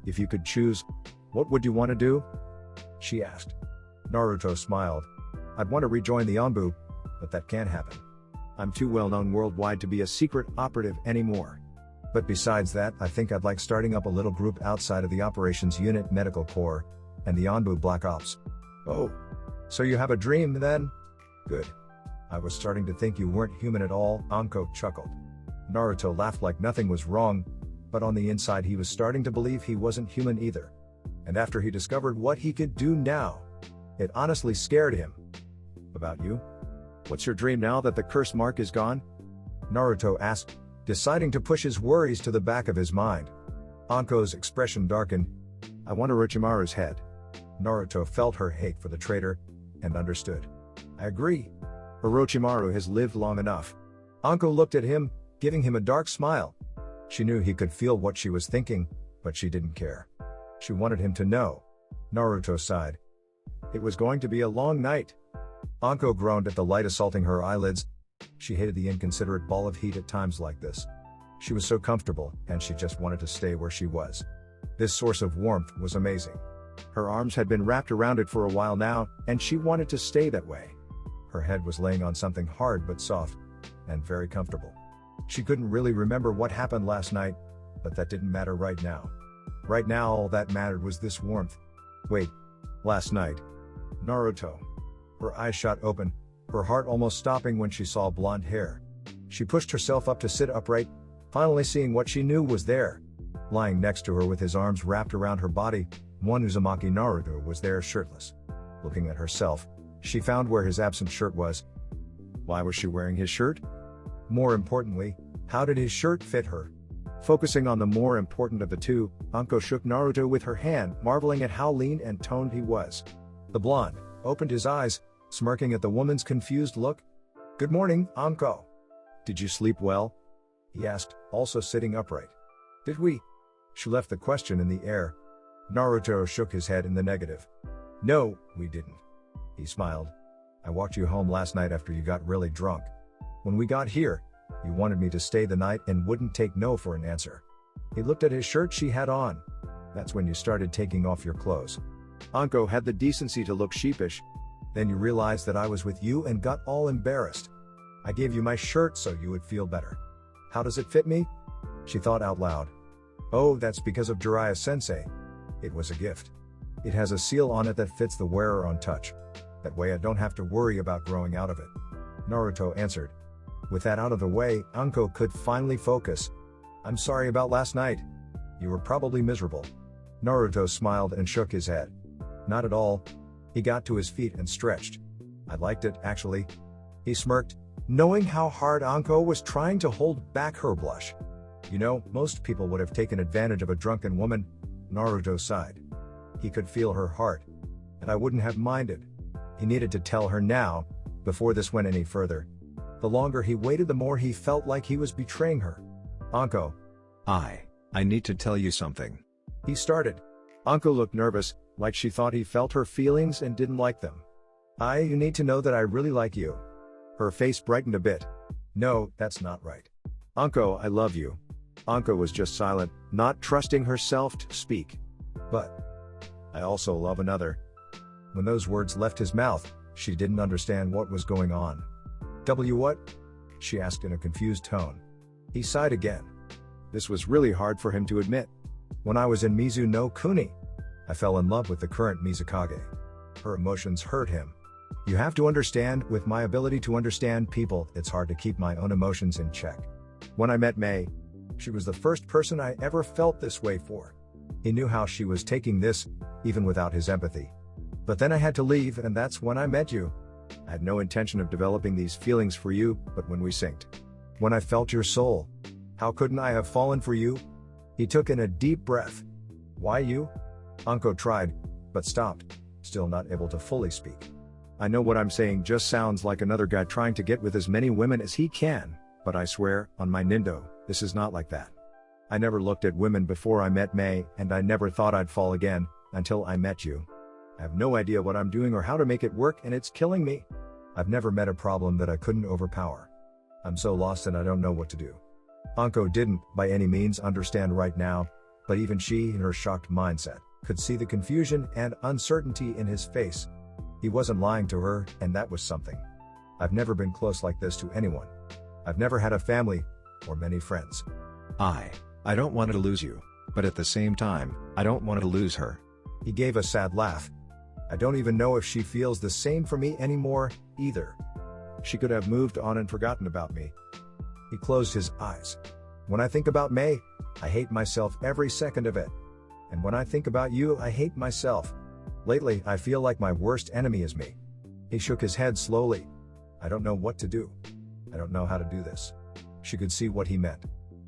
If you could choose, what would you want to do? She asked. Naruto smiled. I'd want to rejoin the Anbu, but that can't happen. I'm too well known worldwide to be a secret operative anymore. But besides that, I think I'd like starting up a little group outside of the Operations Unit Medical Corps and the Anbu Black Ops. Oh. So you have a dream then? Good. I was starting to think you weren't human at all, Anko chuckled. Naruto laughed like nothing was wrong, but on the inside he was starting to believe he wasn't human either. And after he discovered what he could do now, it honestly scared him. About you? What's your dream now that the curse mark is gone? Naruto asked, deciding to push his worries to the back of his mind. Anko's expression darkened. I want Orochimaru's head. Naruto felt her hate for the traitor, and understood. I agree. Orochimaru has lived long enough. Anko looked at him, giving him a dark smile. She knew he could feel what she was thinking, but she didn't care. She wanted him to know. Naruto sighed. It was going to be a long night. Anko groaned at the light assaulting her eyelids. She hated the inconsiderate ball of heat at times like this. She was so comfortable, and she just wanted to stay where she was. This source of warmth was amazing. Her arms had been wrapped around it for a while now, and she wanted to stay that way. Her head was laying on something hard but soft, and very comfortable. She couldn't really remember what happened last night, but that didn't matter right now. Right now all that mattered was this warmth. Wait. Last night. Naruto. Her eyes shot open, her heart almost stopping when she saw blonde hair. She pushed herself up to sit upright, finally seeing what she knew was there. Lying next to her with his arms wrapped around her body, one Uzumaki Naruto was there shirtless. Looking at herself, she found where his absent shirt was. Why was she wearing his shirt? More importantly, how did his shirt fit her? Focusing on the more important of the two, Anko shook Naruto with her hand, marveling at how lean and toned he was. The blonde opened his eyes, smirking at the woman's confused look. Good morning, Anko. Did you sleep well? He asked, also sitting upright. Did we? She left the question in the air. Naruto shook his head in the negative. No, we didn't. He smiled. I walked you home last night after you got really drunk. When we got here, you wanted me to stay the night and wouldn't take no for an answer. He looked at his shirt she had on. That's when you started taking off your clothes. Anko had the decency to look sheepish. Then you realized that I was with you and got all embarrassed. I gave you my shirt so you would feel better. How does it fit me? She thought out loud. Oh, that's because of Jiraiya-sensei. It was a gift. It has a seal on it that fits the wearer on touch. That way I don't have to worry about growing out of it. Naruto answered. With that out of the way, Anko could finally focus. I'm sorry about last night. You were probably miserable. Naruto smiled and shook his head. Not at all. He got to his feet and stretched. I liked it, actually. He smirked, knowing how hard Anko was trying to hold back her blush. You know, most people would have taken advantage of a drunken woman. Naruto sighed. He could feel her heart. And I wouldn't have minded. He needed to tell her now, before this went any further. The longer he waited, the more he felt like he was betraying her. Anko. I need to tell you something. He started. Anko looked nervous, like she thought he felt her feelings and didn't like them. You need to know that I really like you. Her face brightened a bit. No, that's not right. Anko, I love you. Anko was just silent, not trusting herself to speak. But I also love another. When those words left his mouth, she didn't understand what was going on. What? She asked in a confused tone. He sighed again. This was really hard for him to admit. When I was in Mizu no Kuni, I fell in love with the current Mizukage. Her emotions hurt him. You have to understand, with my ability to understand people, it's hard to keep my own emotions in check. When I met Mei, she was the first person I ever felt this way for. He knew how she was taking this, even without his empathy. But then I had to leave, and that's when I met you. I had no intention of developing these feelings for you, but when we synced. When I felt your soul. How couldn't I have fallen for you? He took in a deep breath. Why you? Anko tried, but stopped, still not able to fully speak. I know what I'm saying just sounds like another guy trying to get with as many women as he can, but I swear, on my Nindo, this is not like that. I never looked at women before I met Mei, and I never thought I'd fall again, until I met you. I have no idea what I'm doing or how to make it work, and it's killing me. I've never met a problem that I couldn't overpower. I'm so lost and I don't know what to do. Anko didn't, by any means, understand right now, but even she, in her shocked mindset, could see the confusion and uncertainty in his face. He wasn't lying to her, and that was something. I've never been close like this to anyone. I've never had a family, or many friends. I don't want to lose you, but at the same time, I don't want to lose her. He gave a sad laugh. I don't even know if she feels the same for me anymore, either. She could have moved on and forgotten about me. He closed his eyes. When I think about May, I hate myself every second of it. And when I think about you, I hate myself. Lately, I feel like my worst enemy is me. He shook his head slowly. I don't know what to do. I don't know how to do this. She could see what he meant.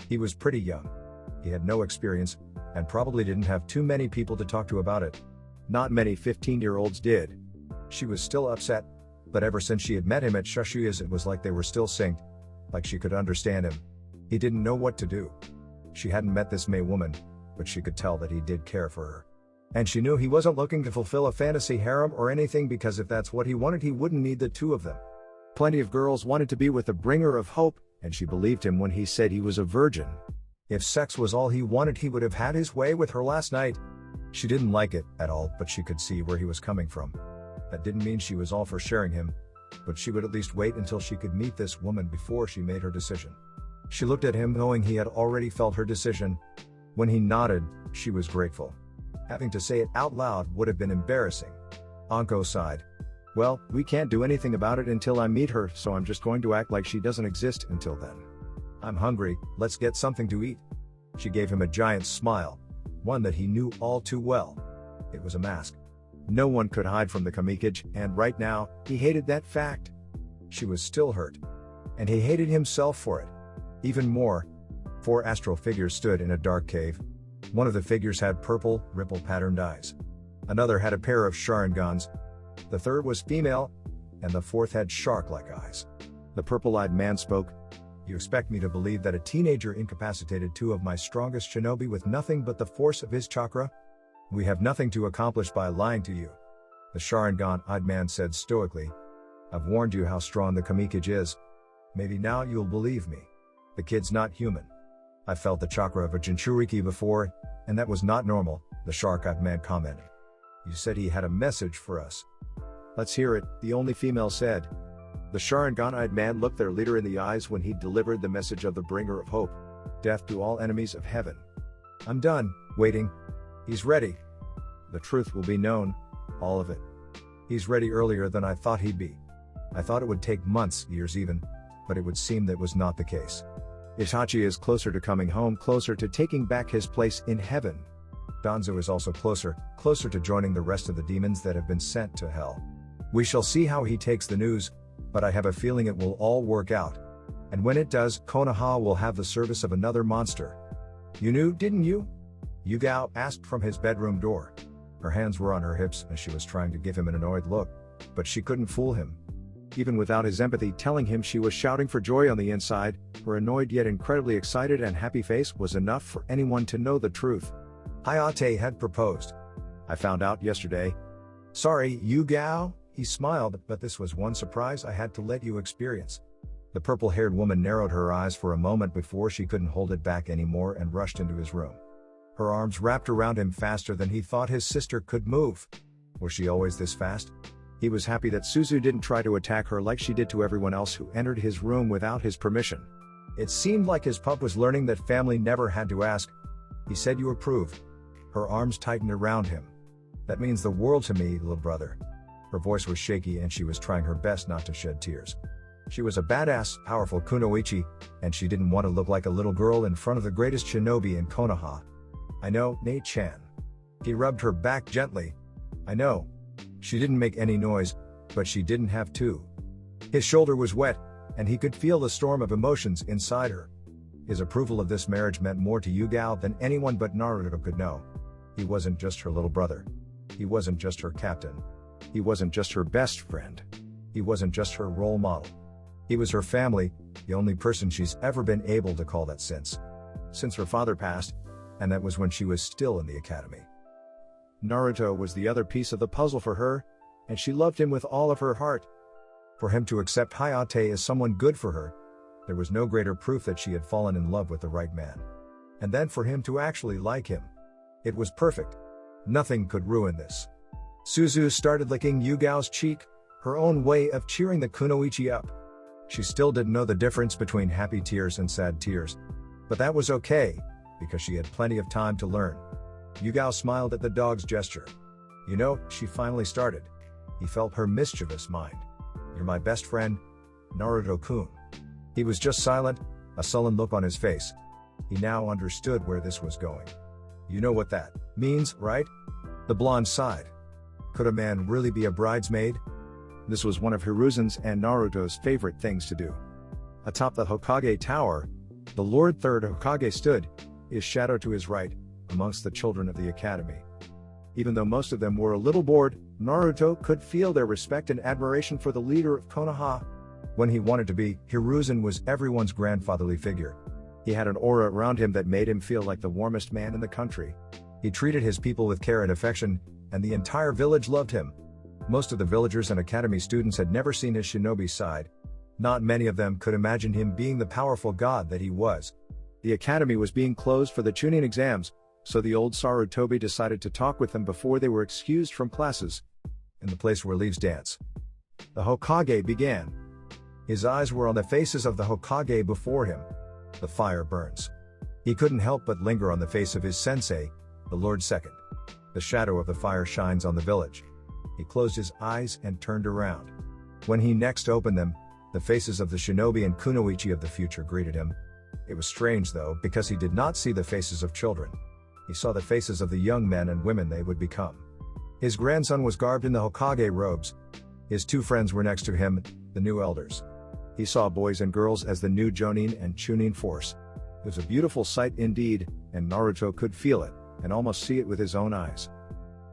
He was pretty young. He had no experience, and probably didn't have too many people to talk to about it. Not many 15-year-olds did. She was still upset, but ever since she had met him at Shushuya's, it was like they were still synced, like she could understand him. He didn't know what to do. She hadn't met this May woman, but she could tell that he did care for her. And she knew he wasn't looking to fulfill a fantasy harem or anything, because if that's what he wanted, he wouldn't need the two of them. Plenty of girls wanted to be with the bringer of hope, and she believed him when he said he was a virgin. If sex was all he wanted, he would have had his way with her last night. She didn't like it at all, but she could see where he was coming from. That didn't mean she was all for sharing him, but she would at least wait until she could meet this woman before she made her decision. She looked at him knowing he had already felt her decision. When he nodded, she was grateful. Having to say it out loud would have been embarrassing. Anko sighed. Well, we can't do anything about it until I meet her, so I'm just going to act like she doesn't exist until then. I'm hungry, let's get something to eat. She gave him a giant smile, one that he knew all too well. It was a mask. No one could hide from the Namikaze, and right now, he hated that fact. She was still hurt. And he hated himself for it. Even more. 4 astral figures stood in a dark cave. One of the figures had purple, ripple-patterned eyes. Another had a pair of Sharingans. The third was female, and the fourth had shark-like eyes. The purple-eyed man spoke. You expect me to believe that a teenager incapacitated 2 of my strongest shinobi with nothing but the force of his chakra? We have nothing to accomplish by lying to you. The Sharingan-eyed man said stoically. I've warned you how strong the Namikaze is. Maybe now you'll believe me. The kid's not human. I felt the chakra of a Jinchuriki before, and that was not normal, the shark-eyed man commented. You said he had a message for us. Let's hear it, the only female said. The Sharingan-eyed man looked their leader in the eyes when he delivered the message of the bringer of hope. Death to all enemies of heaven. I'm done waiting. He's ready. The truth will be known, all of it. He's ready earlier than I thought he'd be. I thought it would take months, years even, but it would seem that was not the case. Itachi is closer to coming home, closer to taking back his place in heaven. Danzo is also closer to joining the rest of the demons that have been sent to hell. We shall see how he takes the news, but I have a feeling it will all work out. And when it does, Konoha will have the service of another monster. You knew, didn't you? Yugao asked from his bedroom door. Her hands were on her hips and she was trying to give him an annoyed look, but she couldn't fool him. Even without his empathy telling him she was shouting for joy on the inside, her annoyed yet incredibly excited and happy face was enough for anyone to know the truth. Hayate had proposed. I found out yesterday. Sorry, Yugao, he smiled, but this was one surprise I had to let you experience. The purple-haired woman narrowed her eyes for a moment before she couldn't hold it back anymore and rushed into his room. Her arms wrapped around him faster than he thought his sister could move. Was she always this fast? He was happy that Suzu didn't try to attack her like she did to everyone else who entered his room without his permission. It seemed like his pup was learning that family never had to ask. He said you approve. Her arms tightened around him. That means the world to me, little brother. Her voice was shaky and she was trying her best not to shed tears. She was a badass, powerful kunoichi, and she didn't want to look like a little girl in front of the greatest shinobi in Konoha. I know, Nei-chan. He rubbed her back gently. I know. She didn't make any noise, but she didn't have to. His shoulder was wet, and he could feel the storm of emotions inside her. His approval of this marriage meant more to Yugao than anyone but Naruto could know. He wasn't just her little brother. He wasn't just her captain. He wasn't just her best friend. He wasn't just her role model. He was her family, the only person she's ever been able to call that since her father passed, and that was when she was still in the academy. Naruto was the other piece of the puzzle for her, and she loved him with all of her heart. For him to accept Hayate as someone good for her, there was no greater proof that she had fallen in love with the right man. And then for him to actually like him. It was perfect. Nothing could ruin this. Suzu started licking Yugao's cheek, her own way of cheering the kunoichi up. She still didn't know the difference between happy tears and sad tears. But that was okay, because she had plenty of time to learn. Yugao smiled at the dog's gesture. You know, she finally started. He felt her mischievous mind. You're my best friend, Naruto-kun. He was just silent, a sullen look on his face. He now understood where this was going. You know what that means, right? The blonde sighed. Could a man really be a bridesmaid? This was one of Hiruzen's and Naruto's favorite things to do. Atop the Hokage tower, the Lord Third Hokage stood, his shadow to his right, amongst the children of the academy. Even though most of them were a little bored, Naruto could feel their respect and admiration for the leader of Konoha. When he wanted to be, Hiruzen was everyone's grandfatherly figure. He had an aura around him that made him feel like the warmest man in the country. He treated his people with care and affection, and the entire village loved him. Most of the villagers and academy students had never seen his shinobi side. Not many of them could imagine him being the powerful god that he was. The academy was being closed for the Chunin exams, so the old Sarutobi decided to talk with them before they were excused from classes. In the place where leaves dance, the Hokage began. His eyes were on the faces of the Hokage before him. The fire burns. He couldn't help but linger on the face of his sensei, the Lord Second. The shadow of the fire shines on the village. He closed his eyes and turned around. When he next opened them, the faces of the shinobi and kunoichi of the future greeted him. It was strange though, because he did not see the faces of children. He saw the faces of the young men and women they would become. His grandson was garbed in the Hokage robes. His two friends were next to him, the new elders. He saw boys and girls as the new Jonin and Chunin force. It was a beautiful sight indeed, and Naruto could feel it, and almost see it with his own eyes.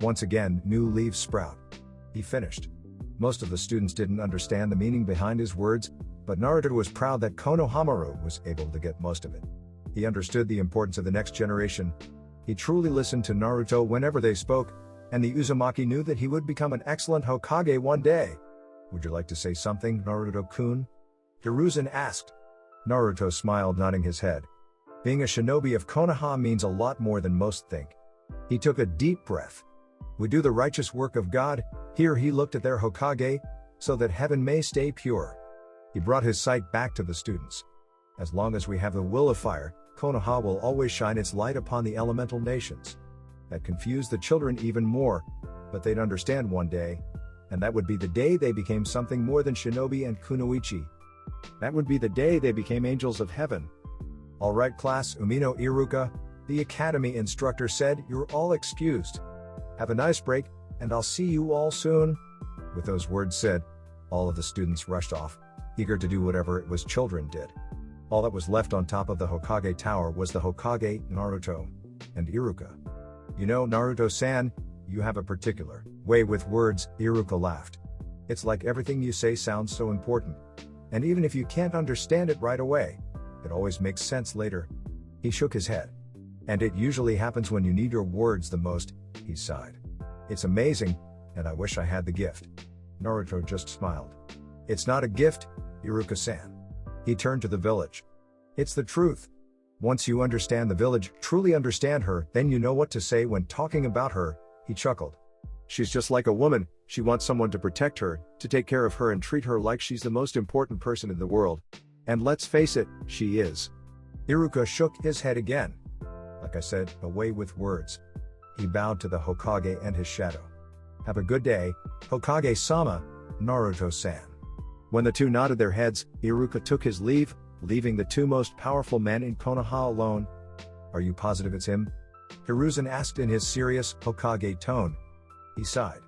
Once again, new leaves sprout. He finished. Most of the students didn't understand the meaning behind his words, but Naruto was proud that Konohamaru was able to get most of it. He understood the importance of the next generation. He truly listened to Naruto whenever they spoke, and the Uzumaki knew that he would become an excellent Hokage one day. Would you like to say something, Naruto-kun? Hiruzen asked. Naruto smiled, nodding his head. Being a shinobi of Konoha means a lot more than most think. He took a deep breath. We do the righteous work of God. Here he looked at their Hokage, so that heaven may stay pure. He brought his sight back to the students. As long as we have the will of fire, Konoha will always shine its light upon the elemental nations. That confused the children even more, but they'd understand one day, and that would be the day they became something more than shinobi and kunoichi. That would be the day they became angels of heaven. All right class, Umino Iruka, the academy instructor said, you're all excused. Have a nice break, and I'll see you all soon. With those words said, all of the students rushed off, eager to do whatever it was children did. All that was left on top of the Hokage tower was the Hokage, Naruto, and Iruka. You know, Naruto-san, you have a particular way with words, Iruka laughed. It's like everything you say sounds so important. And even if you can't understand it right away, it always makes sense later. He shook his head. And it usually happens when you need your words the most, he sighed. It's amazing, and I wish I had the gift. Naruto just smiled. It's not a gift, Iruka-san. He turned to the village. It's the truth. Once you understand the village, truly understand her, then you know what to say when talking about her, he chuckled. She's just like a woman, she wants someone to protect her, to take care of her and treat her like she's the most important person in the world. And let's face it, she is. Iruka shook his head again. Like I said, away with words. He bowed to the Hokage and his shadow. Have a good day, Hokage-sama, Naruto-san. When the two nodded their heads, Iruka took his leave, leaving the two most powerful men in Konoha alone. Are you positive it's him? Hiruzen asked in his serious Hokage tone. He sighed.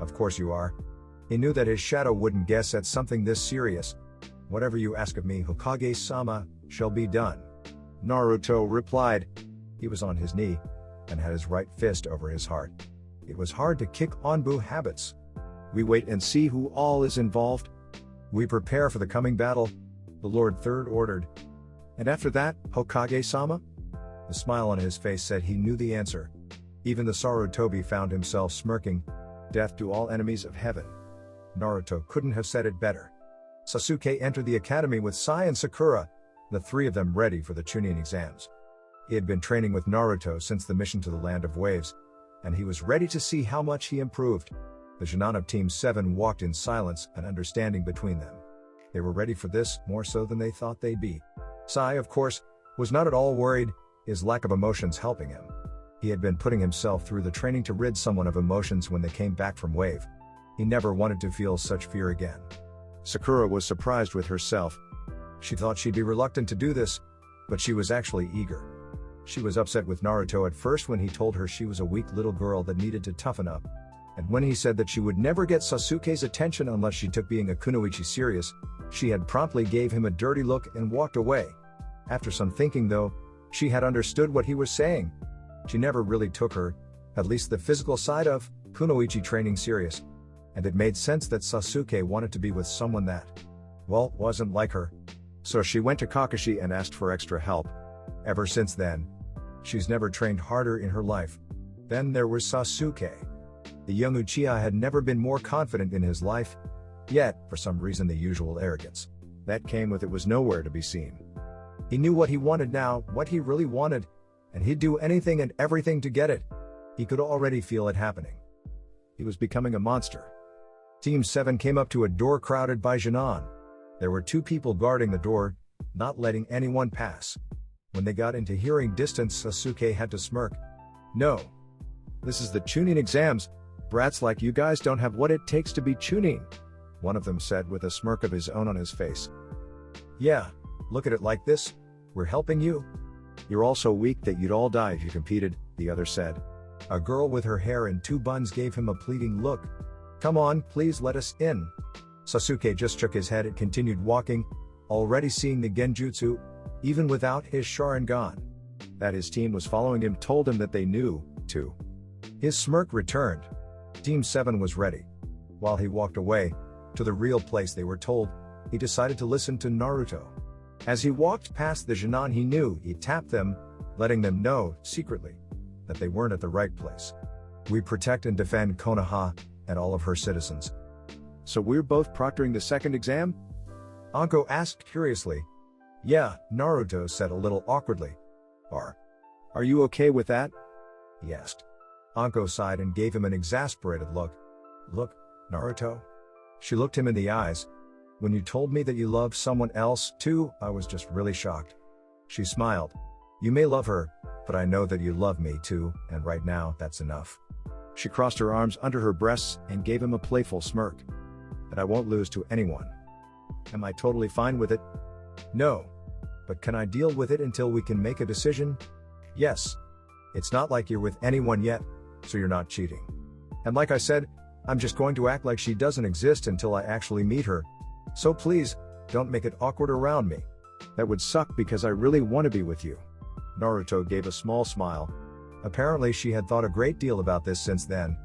Of course you are. He knew that his shadow wouldn't guess at something this serious. Whatever you ask of me, Hokage-sama, shall be done. Naruto replied. He was on his knee, and had his right fist over his heart. It was hard to kick Onbu habits. We wait and see who all is involved. We prepare for the coming battle, the Lord Third ordered. And after that, Hokage-sama? The smile on his face said he knew the answer. Even the Sarutobi found himself smirking. Death to all enemies of heaven. Naruto couldn't have said it better. Sasuke entered the academy with Sai and Sakura, the three of them ready for the Chunin exams. He had been training with Naruto since the mission to the Land of Waves, and he was ready to see how much he improved. The Jonin of Team 7 walked in silence and understanding between them. They were ready for this, more so than they thought they'd be. Sai, of course, was not at all worried, his lack of emotions helping him. He had been putting himself through the training to rid someone of emotions when they came back from Wave. He never wanted to feel such fear again. Sakura was surprised with herself. She thought she'd be reluctant to do this, but she was actually eager. She was upset with Naruto at first when he told her she was a weak little girl that needed to toughen up. And when he said that she would never get Sasuke's attention unless she took being a kunoichi serious, she had promptly gave him a dirty look and walked away. After some thinking though, she had understood what he was saying. She never really took her, at least the physical side of, kunoichi training serious. And it made sense that Sasuke wanted to be with someone that, well, wasn't like her. So she went to Kakashi and asked for extra help. Ever since then, she's never trained harder in her life. Then there was Sasuke. The young Uchiha had never been more confident in his life, yet, for some reason the usual arrogance that came with it was nowhere to be seen. He knew what he wanted now, what he really wanted, and he'd do anything and everything to get it. He could already feel it happening. He was becoming a monster. Team 7 came up to a door crowded by Jinan. There were 2 people guarding the door, not letting anyone pass. When they got into hearing distance, Sasuke had to smirk. No. This is the Chunin exams. Brats like you guys don't have what it takes to be Chunin, one of them said with a smirk of his own on his face. Yeah, look at it like this. We're helping you. You're all so weak that you'd all die if you competed, the other said. A girl with her hair in 2 buns gave him a pleading look. Come on, please let us in. Sasuke just shook his head and continued walking, already seeing the genjutsu, even without his Sharingan. That his team was following him told him that they knew, too. His smirk returned. Team 7 was ready. While he walked away, to the real place they were told, he decided to listen to Naruto. As he walked past the Jinan he knew, he tapped them, letting them know, secretly, that they weren't at the right place. We protect and defend Konoha, and all of her citizens. So we're both proctoring the second exam? Anko asked curiously. Yeah, Naruto said a little awkwardly. Are you okay with that? He asked. Anko sighed and gave him an exasperated look. Look, Naruto. She looked him in the eyes. When you told me that you loved someone else, too, I was just really shocked. She smiled. You may love her, but I know that you love me too, and right now, that's enough. She crossed her arms under her breasts and gave him a playful smirk. And I won't lose to anyone. Am I totally fine with it? No. But can I deal with it until we can make a decision? Yes. It's not like you're with anyone yet, so you're not cheating. And like I said, I'm just going to act like she doesn't exist until I actually meet her. So please, don't make it awkward around me. That would suck because I really want to be with you. Naruto gave a small smile. Apparently she had thought a great deal about this since then.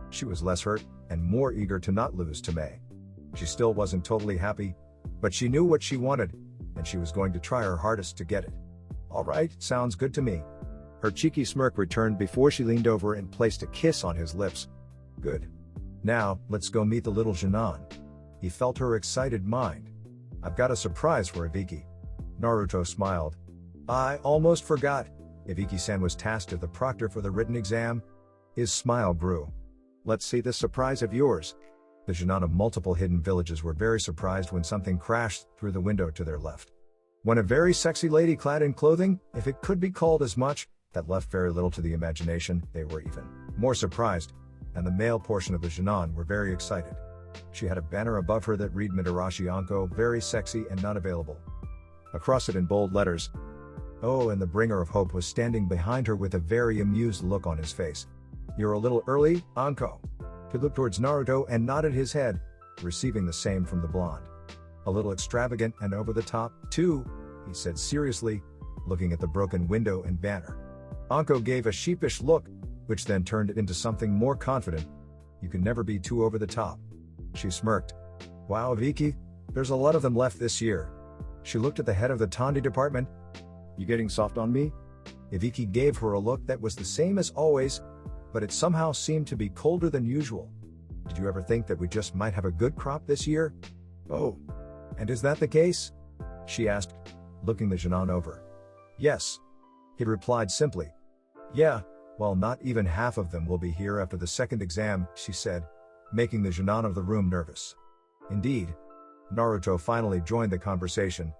She was less hurt, and more eager to not lose to Mei. She still wasn't totally happy, but she knew what she wanted, and she was going to try her hardest to get it. Alright, sounds good to me. Her cheeky smirk returned before she leaned over and placed a kiss on his lips. Good. Now, let's go meet the little Jinan. He felt her excited mind. I've got a surprise for Ibiki. Naruto smiled. I almost forgot. Ibiki-san was tasked as the proctor for the written exam. His smile grew. Let's see this surprise of yours. The Jinan of multiple hidden villages were very surprised when something crashed through the window to their left. When a very sexy lady clad in clothing, if it could be called as much, that left very little to the imagination, they were even more surprised, and the male portion of the Jinan were very excited. She had a banner above her that read Mitarashi Anko, very sexy and not available. Across it in bold letters. Oh, and the bringer of hope was standing behind her with a very amused look on his face. You're a little early, Anko. He looked towards Naruto and nodded his head, receiving the same from the blonde. A little extravagant and over the top, too, he said seriously, looking at the broken window and banner. Anko gave a sheepish look, which then turned it into something more confident. You can never be too over the top. She smirked. Wow, Ibiki, there's a lot of them left this year. She looked at the head of the Tandi department. You getting soft on me? Ibiki gave her a look that was the same as always, but it somehow seemed to be colder than usual. Did you ever think that we just might have a good crop this year? Oh. And is that the case? She asked, looking the Jinan over. Yes. He replied simply. Yeah, well not even half of them will be here after the second exam, she said, making the Jinan of the room nervous. Indeed. Naruto finally joined the conversation.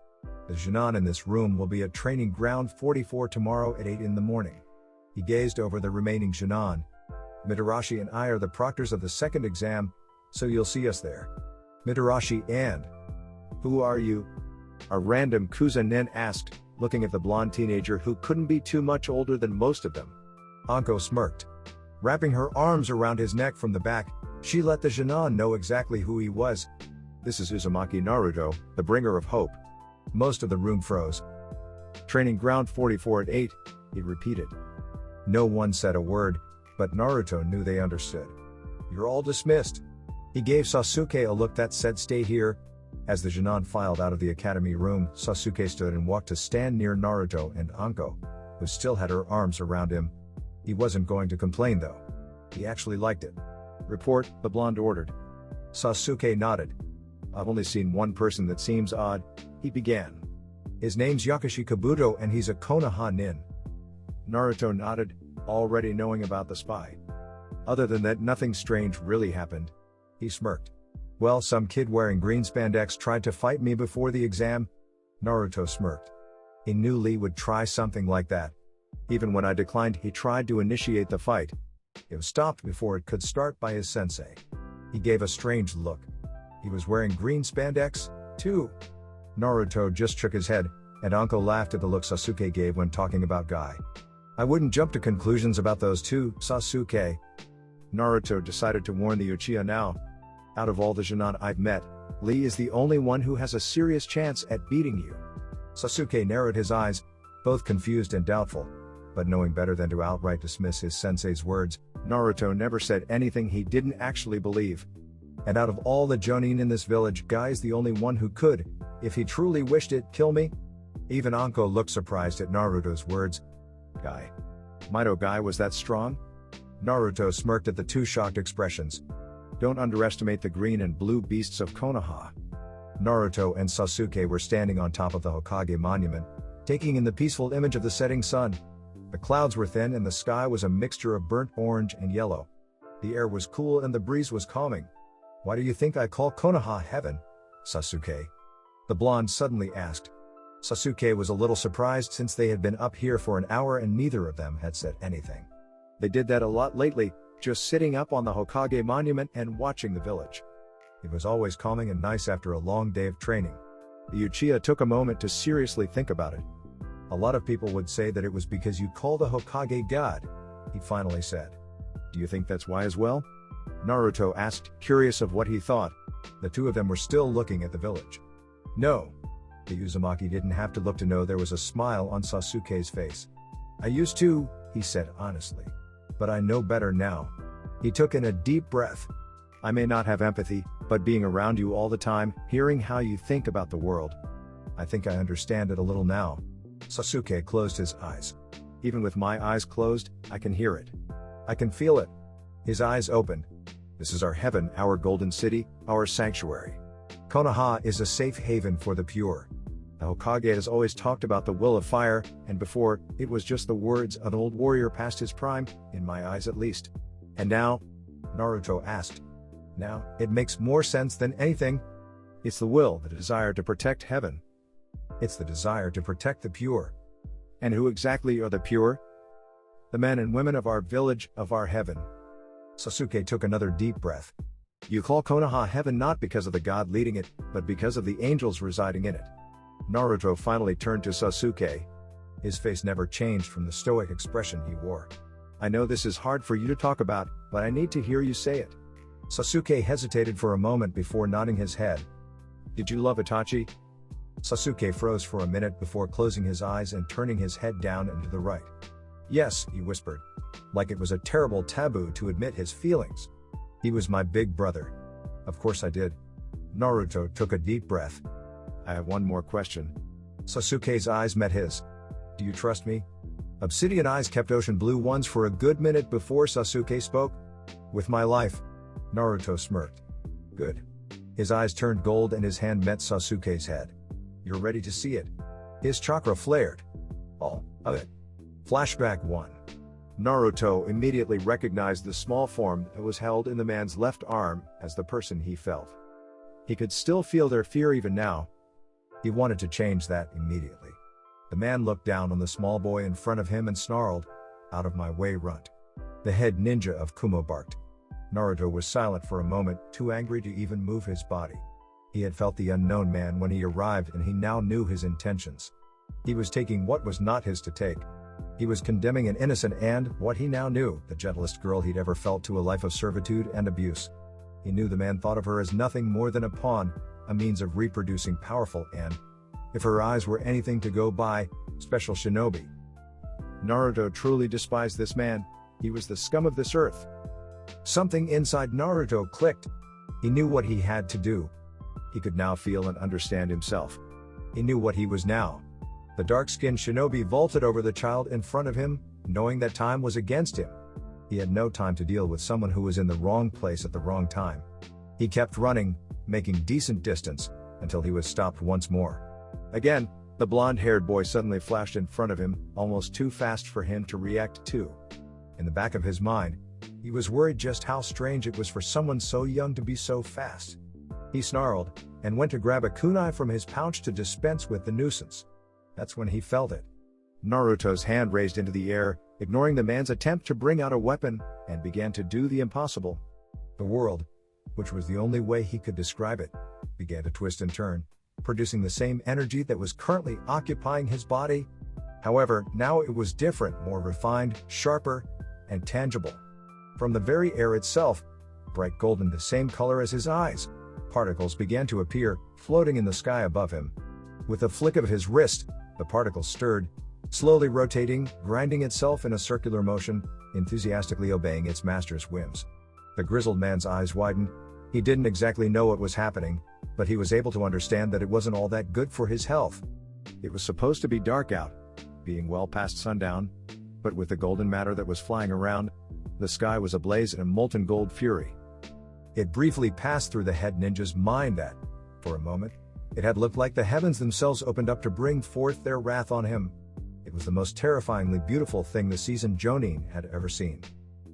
The Jinan in this room will be at training ground 44 tomorrow at 8 in the morning. He gazed over the remaining Jinan. Mitarashi and I are the proctors of the second exam, so you'll see us there. Mitarashi and Who are you? A random Kuzen asked, looking at the blonde teenager who couldn't be too much older than most of them. Anko smirked. Wrapping her arms around his neck from the back, she let the Genin know exactly who he was. This is Uzumaki Naruto, the bringer of hope. Most of the room froze. Training ground 44 at 8, he repeated. No one said a word, but Naruto knew they understood. You're all dismissed. He gave Sasuke a look that said stay here. As the Genin filed out of the academy room, Sasuke stood and walked to stand near Naruto and Anko, who still had her arms around him. He wasn't going to complain though. He actually liked it. Report, the blonde ordered. Sasuke nodded. I've only seen one person that seems odd, he began. His name's Yakashi Kabuto and he's a Konoha nin. Naruto nodded, already knowing about the spy. Other than that, nothing strange really happened. He smirked. Well, some kid wearing green spandex tried to fight me before the exam. Naruto smirked. He knew Lee would try something like that. Even when I declined, he tried to initiate the fight. It was stopped before it could start by his sensei. He gave a strange look. He was wearing green spandex, too. Naruto just shook his head, and Anko laughed at the look Sasuke gave when talking about Guy. I wouldn't jump to conclusions about those two, Sasuke. Naruto decided to warn the Uchiha now. Out of all the Genin I've met, Lee is the only one who has a serious chance at beating you. Sasuke narrowed his eyes, both confused and doubtful. But knowing better than to outright dismiss his sensei's words, Naruto never said anything he didn't actually believe. And out of all the Jonin in this village, Guy is the only one who could, if he truly wished it, kill me? Even Anko looked surprised at Naruto's words. Guy. Might Guy was that strong? Naruto smirked at the two shocked expressions. Don't underestimate the green and blue beasts of Konoha. Naruto and Sasuke were standing on top of the Hokage monument, taking in the peaceful image of the setting sun. The clouds were thin and the sky was a mixture of burnt orange and yellow. The air was cool and the breeze was calming. Why do you think I call Konoha heaven, Sasuke? The blonde suddenly asked. Sasuke was a little surprised since they had been up here for an hour and neither of them had said anything. They did that a lot lately, just sitting up on the Hokage monument and watching the village. It was always calming and nice after a long day of training. The Uchiha took a moment to seriously think about it. A lot of people would say that it was because you call the Hokage God, he finally said. Do you think that's why as well? Naruto asked, curious of what he thought. The two of them were still looking at the village. No. The Uzumaki didn't have to look to know there was a smile on Sasuke's face. I used to, he said honestly. But I know better now. He took in a deep breath. I may not have empathy, but being around you all the time, hearing how you think about the world. I think I understand it a little now. Sasuke closed his eyes. Even with my eyes closed, I can hear it. I can feel it. His eyes opened. This is our heaven, our golden city, our sanctuary. Konoha is a safe haven for the pure. The Hokage has always talked about the will of fire, and before, it was just the words of an old warrior past his prime, in my eyes at least. And now? Naruto asked. Now, it makes more sense than anything. It's the will, the desire to protect heaven. It's the desire to protect the pure. And who exactly are the pure? The men and women of our village, of our heaven. Sasuke took another deep breath. You call Konoha heaven not because of the god leading it, but because of the angels residing in it. Naruto finally turned to Sasuke. His face never changed from the stoic expression he wore. I know this is hard for you to talk about, but I need to hear you say it. Sasuke hesitated for a moment before nodding his head. Did you love Itachi? Sasuke froze for a minute before closing his eyes and turning his head down and to the right. Yes, he whispered. Like it was a terrible taboo to admit his feelings. He was my big brother. Of course I did. Naruto took a deep breath. I have one more question. Sasuke's eyes met his. Do you trust me? Obsidian eyes kept ocean blue ones for a good minute before Sasuke spoke. With my life. Naruto smirked. Good. His eyes turned gold and his hand met Sasuke's head. You're ready to see it. His chakra flared. All of it. Flashback 1. Naruto immediately recognized the small form that was held in the man's left arm as the person he felt. He could still feel their fear even now. He wanted to change that immediately. The man looked down on the small boy in front of him and snarled, "Out of my way, runt." The head ninja of Kumo barked. Naruto was silent for a moment, too angry to even move his body. He had felt the unknown man when he arrived, and he now knew his intentions. He was taking what was not his to take. He was condemning an innocent and, what he now knew, the gentlest girl he'd ever felt to a life of servitude and abuse. He knew the man thought of her as nothing more than a pawn, a means of reproducing powerful and, if her eyes were anything to go by, special shinobi. Naruto truly despised this man. He was the scum of this earth. Something inside Naruto clicked. He knew what he had to do. He could now feel and understand himself. He knew what he was now. The dark-skinned shinobi vaulted over the child in front of him, knowing that time was against him. He had no time to deal with someone who was in the wrong place at the wrong time. He kept running, making decent distance, until he was stopped once more. Again, the blonde-haired boy suddenly flashed in front of him, almost too fast for him to react to. In the back of his mind, he was worried just how strange it was for someone so young to be so fast. He snarled, and went to grab a kunai from his pouch to dispense with the nuisance. That's when he felt it. Naruto's hand raised into the air, ignoring the man's attempt to bring out a weapon, and began to do the impossible. The world, which was the only way he could describe it, began to twist and turn, producing the same energy that was currently occupying his body. However, now it was different, more refined, sharper, and tangible. From the very air itself, bright golden, the same color as his eyes, particles began to appear, floating in the sky above him. With a flick of his wrist, the particles stirred, slowly rotating, grinding itself in a circular motion, enthusiastically obeying its master's whims. The grizzled man's eyes widened. He didn't exactly know what was happening, but he was able to understand that it wasn't all that good for his health. It was supposed to be dark out, being well past sundown, but with the golden matter that was flying around, the sky was ablaze in a molten gold fury. It briefly passed through the head ninja's mind that, for a moment, it had looked like the heavens themselves opened up to bring forth their wrath on him. It was the most terrifyingly beautiful thing the seasoned Jonin had ever seen.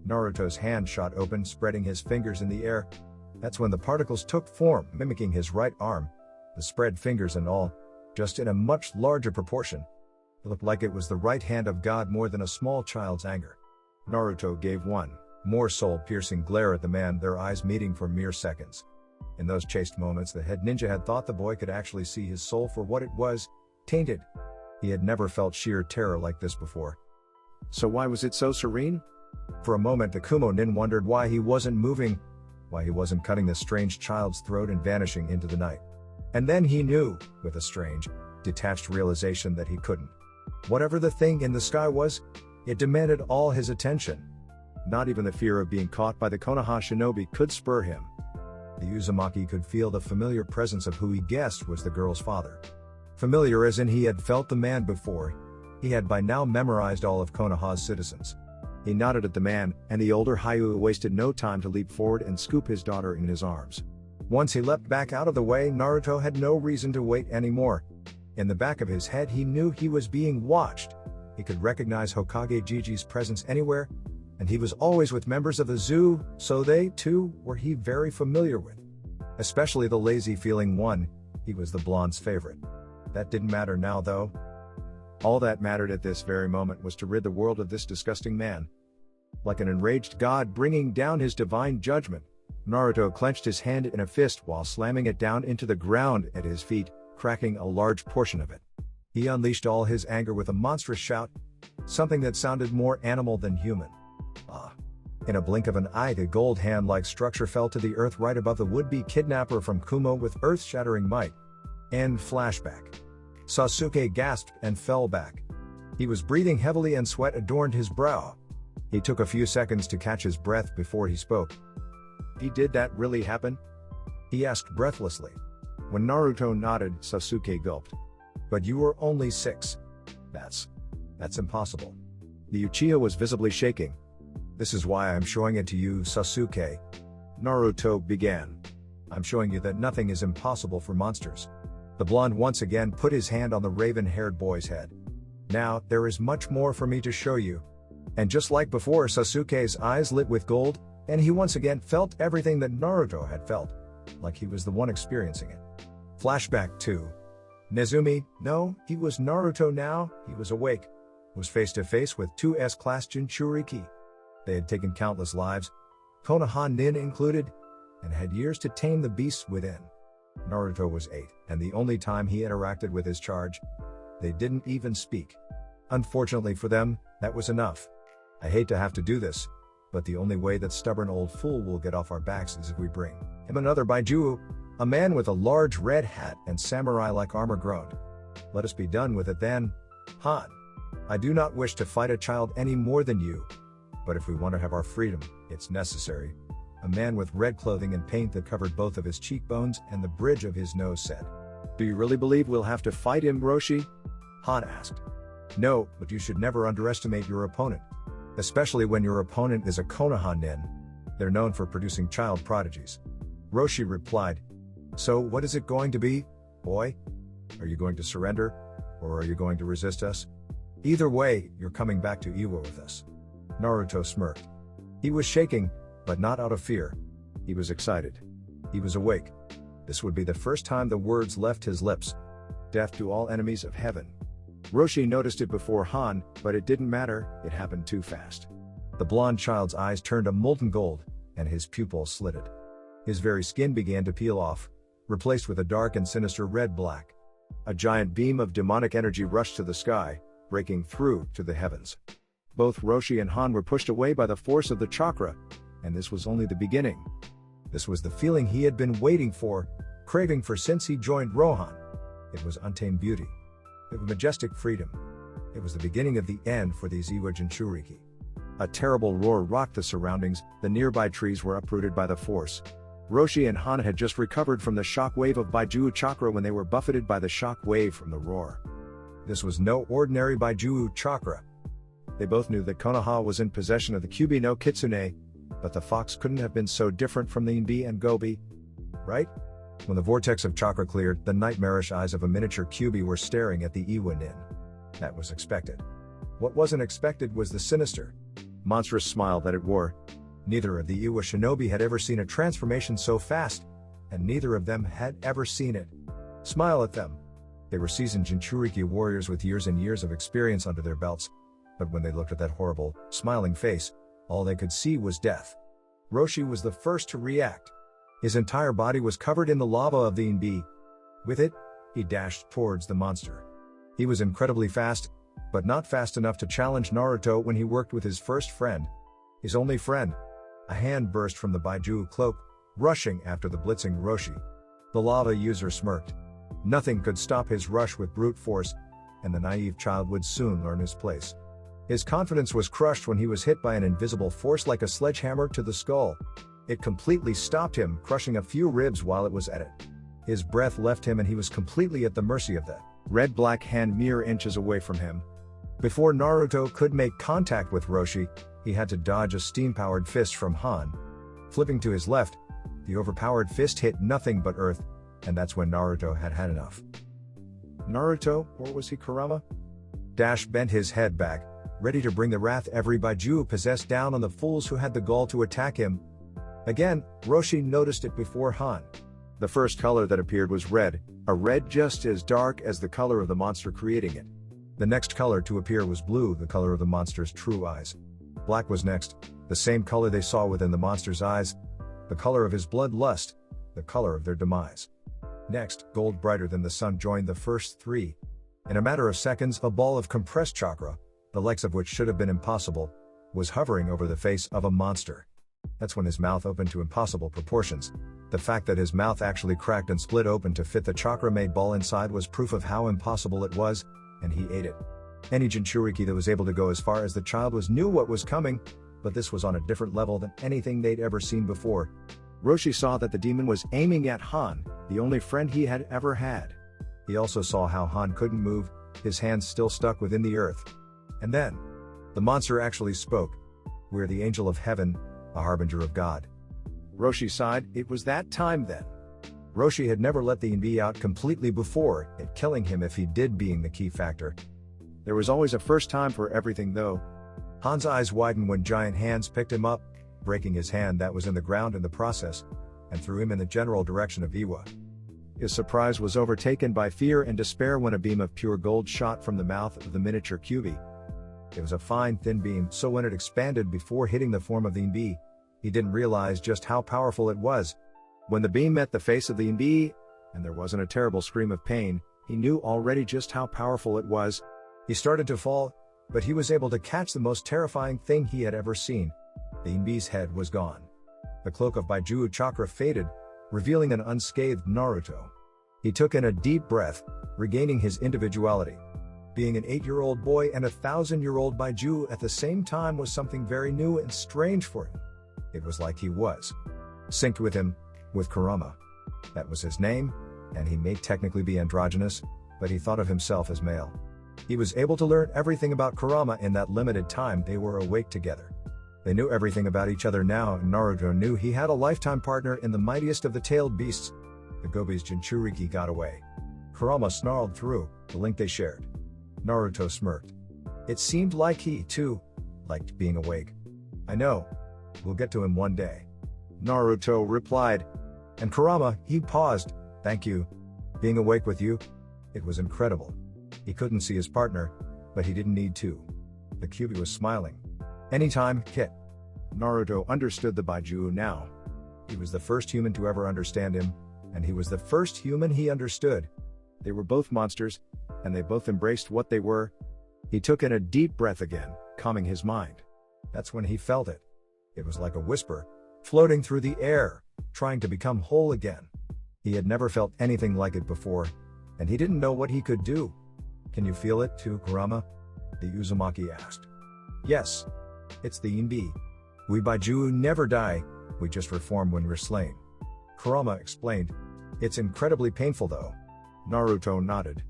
Naruto's hand shot open, spreading his fingers in the air. That's when the particles took form, mimicking his right arm, the spread fingers and all, just in a much larger proportion. It looked like it was the right hand of God more than a small child's anger. Naruto gave one more soul-piercing glare at the man, their eyes meeting for mere seconds. In those chaste moments, the head ninja had thought the boy could actually see his soul for what it was, tainted. He had never felt sheer terror like this before. So why was it so serene? For a moment, the Kumo nin wondered why he wasn't moving, why he wasn't cutting the strange child's throat and vanishing into the night. And then he knew, with a strange, detached realization, that he couldn't. Whatever the thing in the sky was, it demanded all his attention. Not even the fear of being caught by the Konoha shinobi could spur him. The Uzumaki could feel the familiar presence of who he guessed was the girl's father. Familiar as in he had felt the man before. He had by now memorized all of Konoha's citizens. He nodded at the man, and the older Hyu wasted no time to leap forward and scoop his daughter in his arms. Once he leapt back out of the way, Naruto had no reason to wait anymore. In the back of his head, he knew he was being watched. He could recognize Hokage Gigi's presence anywhere, and he was always with members of the zoo, so they, too, were he very familiar with. Especially the lazy-feeling one, he was the blonde's favorite. That didn't matter now, though. All that mattered at this very moment was to rid the world of this disgusting man. Like an enraged god bringing down his divine judgment, Naruto clenched his hand in a fist while slamming it down into the ground at his feet, cracking a large portion of it. He unleashed all his anger with a monstrous shout, something that sounded more animal than human. In a blink of an eye, the gold hand-like structure fell to the earth right above the would-be kidnapper from Kumo with earth-shattering might. End flashback. Sasuke gasped and fell back. He was breathing heavily and sweat adorned his brow. He took a few seconds to catch his breath before he spoke. Did that really happen?" he asked breathlessly. When Naruto nodded, Sasuke gulped. "But you were only 6. That's impossible." The Uchiha was visibly shaking. "This is why I'm showing it to you, Sasuke." Naruto began. "I'm showing you that nothing is impossible for monsters." The blonde once again put his hand on the raven-haired boy's head. "Now, there is much more for me to show you." And just like before, Sasuke's eyes lit with gold, and he once again felt everything that Naruto had felt, like he was the one experiencing it. Flashback 2. Nezumi, no, he was Naruto now, he was awake, was face to face with two S-class Jinchuriki. They had taken countless lives, Konoha Nin included, and had years to tame the beasts within. Naruto was 8, and the only time he interacted with his charge, they didn't even speak. Unfortunately for them, that was enough. I hate to have to do this, but the only way that stubborn old fool will get off our backs is if we bring him another Baijiu, a man with a large red hat and samurai-like armor groaned. Let us be done with it then, Han. I do not wish to fight a child any more than you, but if we want to have our freedom, it's necessary. A man with red clothing and paint that covered both of his cheekbones and the bridge of his nose said. Do you really believe we'll have to fight him, Roshi? Han asked. No, but you should never underestimate your opponent. Especially when your opponent is a Konoha nin. They're known for producing child prodigies. Roshi replied. So what is it going to be, boy? Are you going to surrender? Or are you going to resist us? Either way, you're coming back to Iwa with us. Naruto smirked. He was shaking, but not out of fear. He was excited. He was awake. This would be the first time the words left his lips. Death to all enemies of heaven. Roshi noticed it before Han, but it didn't matter, it happened too fast. The blonde child's eyes turned a molten gold, and his pupils slitted. His very skin began to peel off, replaced with a dark and sinister red-black. A giant beam of demonic energy rushed to the sky, breaking through to the heavens. Both Roshi and Han were pushed away by the force of the chakra, and this was only the beginning. This was the feeling he had been waiting for, craving for since he joined Rohan. It was untamed beauty. It was majestic freedom. It was the beginning of the end for these Iwa Jinchuriki. A terrible roar rocked the surroundings, the nearby trees were uprooted by the force. Roshi and Han had just recovered from the shock wave of Baijiu chakra when they were buffeted by the shock wave from the roar. This was no ordinary Baijiu chakra. They both knew that Konoha was in possession of the Kyubi no Kitsune, but the fox couldn't have been so different from the Inbi and Gobi. Right? When the vortex of chakra cleared, the nightmarish eyes of a miniature Kyubi were staring at the Iwa nin. That was expected. What wasn't expected was the sinister, monstrous smile that it wore. Neither of the Iwa shinobi had ever seen a transformation so fast, and neither of them had ever seen it smile at them. They were seasoned Jinchuriki warriors with years and years of experience under their belts, but when they looked at that horrible, smiling face, all they could see was death. Roshi was the first to react. His entire body was covered in the lava of the Inbi. With it, he dashed towards the monster. He was incredibly fast, but not fast enough to challenge Naruto when he worked with his first friend. His only friend. A hand burst from the Baijiu cloak, rushing after the blitzing Roshi. The lava user smirked. Nothing could stop his rush with brute force, and the naive child would soon learn his place. His confidence was crushed when he was hit by an invisible force like a sledgehammer to the skull. It completely stopped him, crushing a few ribs while it was at it. His breath left him and he was completely at the mercy of that red-black hand mere inches away from him. Before Naruto could make contact with Roshi, he had to dodge a steam-powered fist from Han. Flipping to his left, the overpowered fist hit nothing but earth, and that's when Naruto had had enough. Naruto, or was he Kurama? Dash bent his head back, ready to bring the wrath every Baijiu possessed down on the fools who had the gall to attack him. Again, Roshi noticed it before Han. The first color that appeared was red, a red just as dark as the color of the monster creating it. The next color to appear was blue, the color of the monster's true eyes. Black was next, the same color they saw within the monster's eyes, the color of his bloodlust, the color of their demise. Next, gold brighter than the sun joined the first three. In a matter of seconds, a ball of compressed chakra, the likes of which should have been impossible, was hovering over the face of a monster. That's when his mouth opened to impossible proportions. The fact that his mouth actually cracked and split open to fit the chakra-made ball inside was proof of how impossible it was, and he ate it. Any Jinchuriki that was able to go as far as the child knew what was coming, but this was on a different level than anything they'd ever seen before. Roshi saw that the demon was aiming at Han, the only friend he had ever had. He also saw how Han couldn't move, his hands still stuck within the earth. And then, the monster actually spoke. "We're the angel of heaven, a harbinger of God." Roshi sighed. It was that time then. Roshi had never let the Inbi out completely before, it killing him if he did being the key factor. There was always a first time for everything though. Han's eyes widened when giant hands picked him up, breaking his hand that was in the ground in the process, and threw him in the general direction of Iwa. His surprise was overtaken by fear and despair when a beam of pure gold shot from the mouth of the miniature Kyubi. It was a fine thin beam, so when it expanded before hitting the form of the Inbi, he didn't realize just how powerful it was. When the beam met the face of the Inbi, And there wasn't a terrible scream of pain, he knew already just how powerful it was. He started to fall, but he was able to catch the most terrifying thing he had ever seen. The Inbi's head was gone. The cloak of Baiju chakra faded, revealing an unscathed Naruto. He took in a deep breath, regaining his individuality. Being an 8-year-old boy and a 1,000-year-old Baiju at the same time was something very new and strange for him. It was like he was synced with him, with Kurama. That was his name, and he may technically be androgynous, but he thought of himself as male. He was able to learn everything about Kurama in that limited time they were awake together. They knew everything about each other now, and Naruto knew he had a lifetime partner in the mightiest of the tailed beasts. The Gobi's Jinchuriki got away. Kurama snarled through the link they shared. Naruto smirked. It seemed like he, too, liked being awake. I know. We'll get to him one day. Naruto replied. And Kurama, he paused. Thank you. Being awake with you? It was incredible. He couldn't see his partner, but he didn't need to. The Kyuubi was smiling. Anytime, Kit. Naruto understood the Baiju now. He was the first human to ever understand him, and he was the first human he understood. They were both monsters, and they both embraced what they were. He took in a deep breath again, calming his mind. That's when he felt it. It was like a whisper, floating through the air, trying to become whole again. He had never felt anything like it before, and he didn't know what he could do. Can you feel it too, Kurama? The Uzumaki asked. Yes. It's the Inbi. We Baiju never die, we just reform when we're slain. Kurama explained. It's incredibly painful though. Naruto nodded.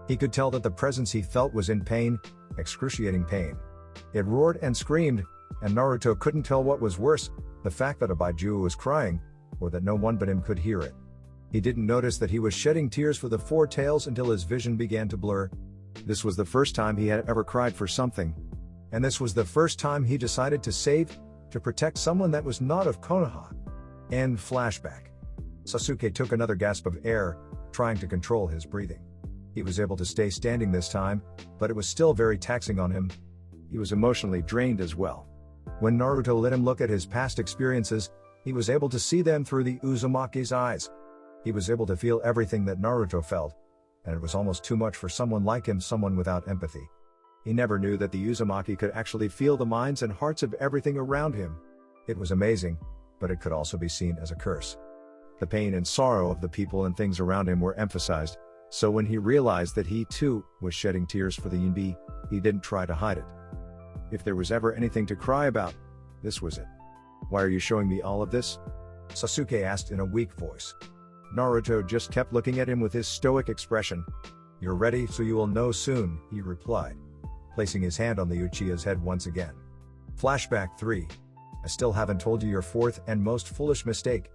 He could tell that the presence he felt was in pain, excruciating pain. It roared and screamed, and Naruto couldn't tell what was worse, the fact that a Baiju was crying, or that no one but him could hear it. He didn't notice that he was shedding tears for the four tails until his vision began to blur. This was the first time he had ever cried for something. And this was the first time he decided to save, to protect someone that was not of Konoha. End flashback. Sasuke took another gasp of air, trying to control his breathing. He was able to stay standing this time, but it was still very taxing on him. He was emotionally drained as well. When Naruto let him look at his past experiences, he was able to see them through the Uzumaki's eyes. He was able to feel everything that Naruto felt, and it was almost too much for someone like him, someone without empathy. He never knew that the Uzumaki could actually feel the minds and hearts of everything around him. It was amazing, but it could also be seen as a curse. The pain and sorrow of the people and things around him were emphasized, so when he realized that he too was shedding tears for the Inbi, he didn't try to hide it. If there was ever anything to cry about, this was it. Why are you showing me all of this? Sasuke asked in a weak voice. Naruto just kept looking at him with his stoic expression. You're ready, so you will know soon, he replied, placing his hand on the Uchiha's head once again. Flashback 3. I still haven't told you your fourth and most foolish mistake.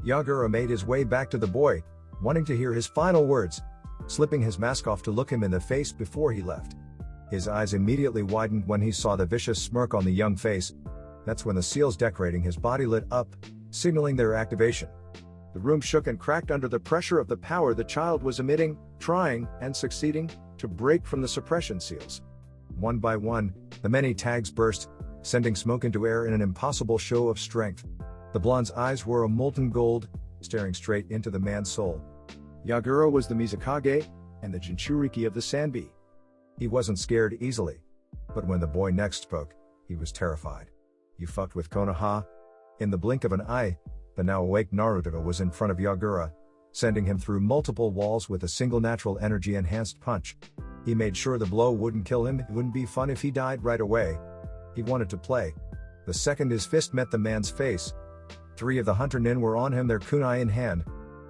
Yagura made his way back to the boy, wanting to hear his final words, slipping his mask off to look him in the face before he left. His eyes immediately widened when he saw the vicious smirk on the young face. That's when the seals decorating his body lit up, signaling their activation. The room shook and cracked under the pressure of the power the child was emitting, trying, and succeeding, to break from the suppression seals. One by one, the many tags burst, sending smoke into air in an impossible show of strength. The blonde's eyes were a molten gold, staring straight into the man's soul. Yagura was the Mizukage, and the Jinchuriki of the Sanbi. He wasn't scared easily. But when the boy next spoke, he was terrified. You fucked with Konoha? In the blink of an eye, the now awake Naruto was in front of Yagura, sending him through multiple walls with a single natural energy enhanced punch. He made sure the blow wouldn't kill him. It wouldn't be fun if he died right away. He wanted to play. The second his fist met the man's face, 3 of the hunter nin were on him, their kunai in hand.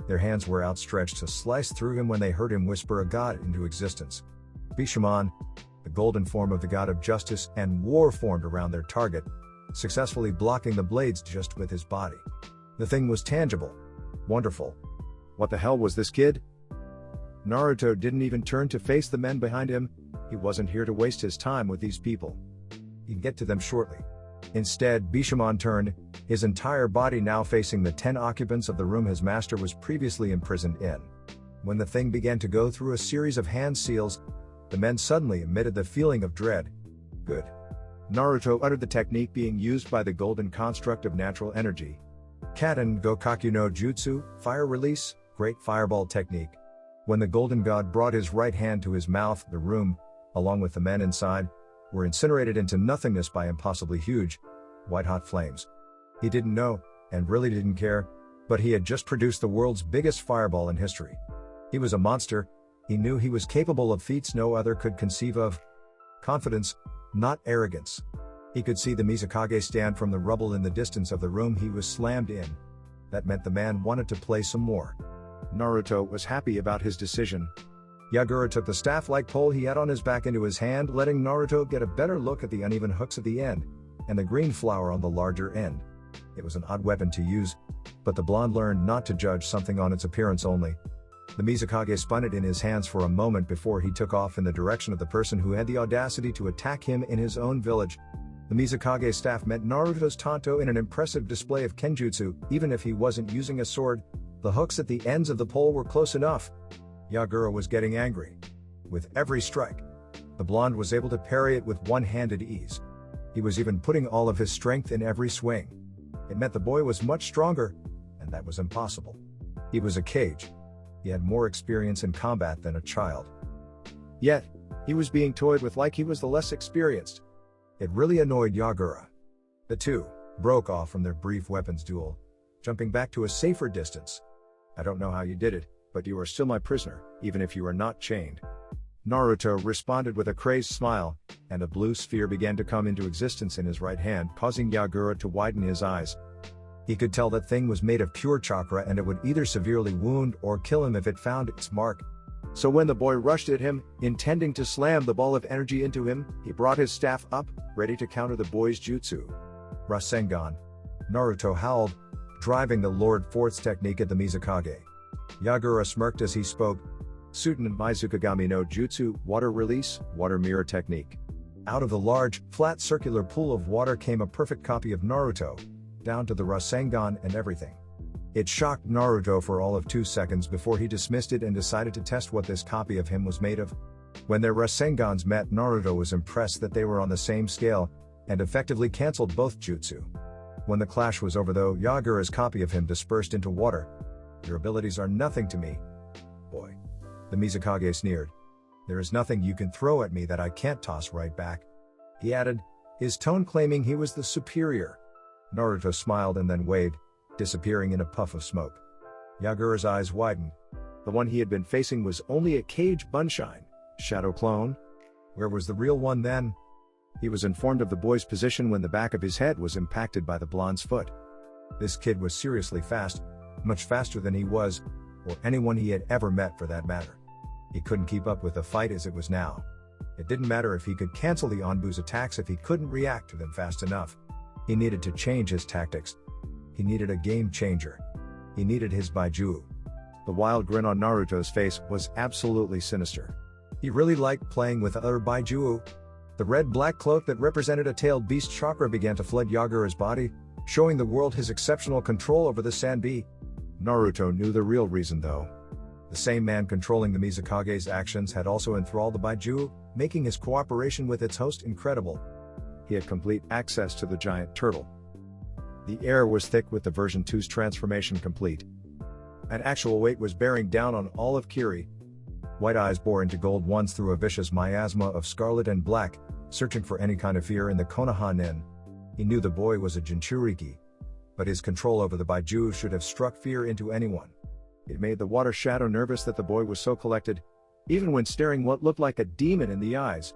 Their hands were outstretched to slice through him when they heard him whisper a god into existence. Bishamon, the golden form of the god of justice and war, formed around their target, successfully blocking the blades just with his body. The thing was tangible. Wonderful. What the hell was this kid? Naruto didn't even turn to face the men behind him. He wasn't here to waste his time with these people. He'd get to them shortly. Instead, Bishamon turned, his entire body now facing the 10 occupants of the room his master was previously imprisoned in. When the thing began to go through a series of hand seals, the men suddenly emitted the feeling of dread. Good. Naruto uttered the technique being used by the golden construct of natural energy. Katen Gokaku no Jutsu, fire release, Great fireball technique. When the golden god brought his right hand to his mouth, the room, along with the men inside, were incinerated into nothingness by impossibly huge, white-hot flames. He didn't know, and really didn't care, but he had just produced the world's biggest fireball in history. He was a monster. He knew he was capable of feats no other could conceive of. Confidence, not arrogance. He could see the Namikaze stand from the rubble in the distance of the room he was slammed in. That meant the man wanted to play some more. Naruto was happy about his decision. Yagura took the staff-like pole he had on his back into his hand, letting Naruto get a better look at the uneven hooks at the end, and the green flower on the larger end. It was an odd weapon to use, but the blonde learned not to judge something on its appearance only. The Namikaze spun it in his hands for a moment before he took off in the direction of the person who had the audacity to attack him in his own village. The Namikaze staff met Naruto's tanto in an impressive display of kenjutsu. Even if he wasn't using a sword, the hooks at the ends of the pole were close enough. Yagura was getting angry. With every strike, the blonde was able to parry it with one-handed ease. He was even putting all of his strength in every swing. It meant the boy was much stronger, and that was impossible. He was a Kage. He had more experience in combat than a child. Yet, he was being toyed with like he was the less experienced. It really annoyed Yagura. The two broke off from their brief weapons duel, jumping back to a safer distance. I don't know how you did it, but you are still my prisoner, even if you are not chained. Naruto responded with a crazed smile, and a blue sphere began to come into existence in his right hand, causing Yagura to widen his eyes. He could tell that thing was made of pure chakra and it would either severely wound or kill him if it found its mark. So when the boy rushed at him, intending to slam the ball of energy into him, he brought his staff up, ready to counter the boy's jutsu. Rasengan. Naruto howled, driving the Lord Fourth's technique at the Namikaze. Yagura smirked as he spoke. Suten Mizukagami no Jutsu, water release, water mirror technique. Out of the large, flat circular pool of water came a perfect copy of Naruto, down to the Rasengan and everything. It shocked Naruto for all of 2 seconds before he dismissed it and decided to test what this copy of him was made of. When their Rasengans met, Naruto was impressed that they were on the same scale, and effectively cancelled both jutsu. When the clash was over though, Yagura's copy of him dispersed into water. Your abilities are nothing to me, boy. The Namikaze sneered. There is nothing you can throw at me that I can't toss right back. He added, his tone claiming he was the superior. Naruto smiled and then waved, disappearing in a puff of smoke. Yagura's eyes widened. The one he had been facing was only a Kage Bunshine, shadow clone. Where was the real one then? He was informed of the boy's position when the back of his head was impacted by the blonde's foot. This kid was seriously fast, much faster than he was, or anyone he had ever met for that matter. He couldn't keep up with the fight as it was now. It didn't matter if he could cancel the Onbu's attacks if he couldn't react to them fast enough. He needed to change his tactics. He needed a game changer. He needed his Baiju. The wild grin on Naruto's face was absolutely sinister. He really liked playing with other Baiju. The red-black cloak that represented a tailed beast chakra began to flood Yagura's body, showing the world his exceptional control over the Sanbi. Naruto knew the real reason though. The same man controlling the Namikaze's actions had also enthralled the Baiju, making his cooperation with its host incredible. He had complete access to the giant turtle. The air was thick with the version 2's transformation complete. An actual weight was bearing down on all of Kiri. White eyes bore into gold ones through a vicious miasma of scarlet and black, searching for any kind of fear in the Konoha Nin. He knew the boy was a Jinchuriki, but his control over the Baiju should have struck fear into anyone. It made the water shadow nervous that the boy was so collected, even when staring what looked like a demon in the eyes.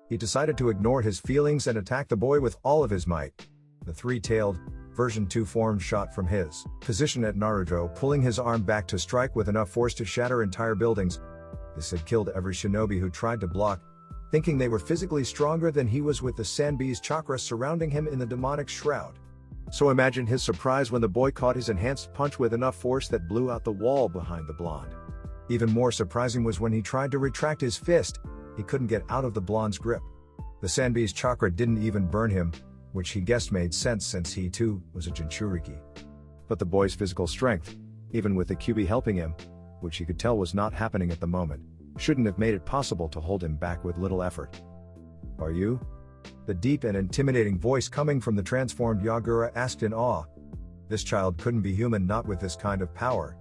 He decided to ignore his feelings and attack the boy with all of his might. The three-tailed, version 2 form shot from his position at Naruto, pulling his arm back to strike with enough force to shatter entire buildings. This had killed every shinobi who tried to block, thinking they were physically stronger than he was with the Sanbi's chakra surrounding him in the demonic shroud. So imagine his surprise when the boy caught his enhanced punch with enough force that blew out the wall behind the blonde. Even more surprising was when he tried to retract his fist, he couldn't get out of the blonde's grip. The Sanbi's chakra didn't even burn him, which he guessed made sense since he too was a Jinchuriki. But the boy's physical strength, even with the Kyuubi helping him, which he could tell was not happening at the moment, shouldn't have made it possible to hold him back with little effort. Are you? The deep and intimidating voice coming from the transformed Yagura asked in awe. This child couldn't be human, not with this kind of power.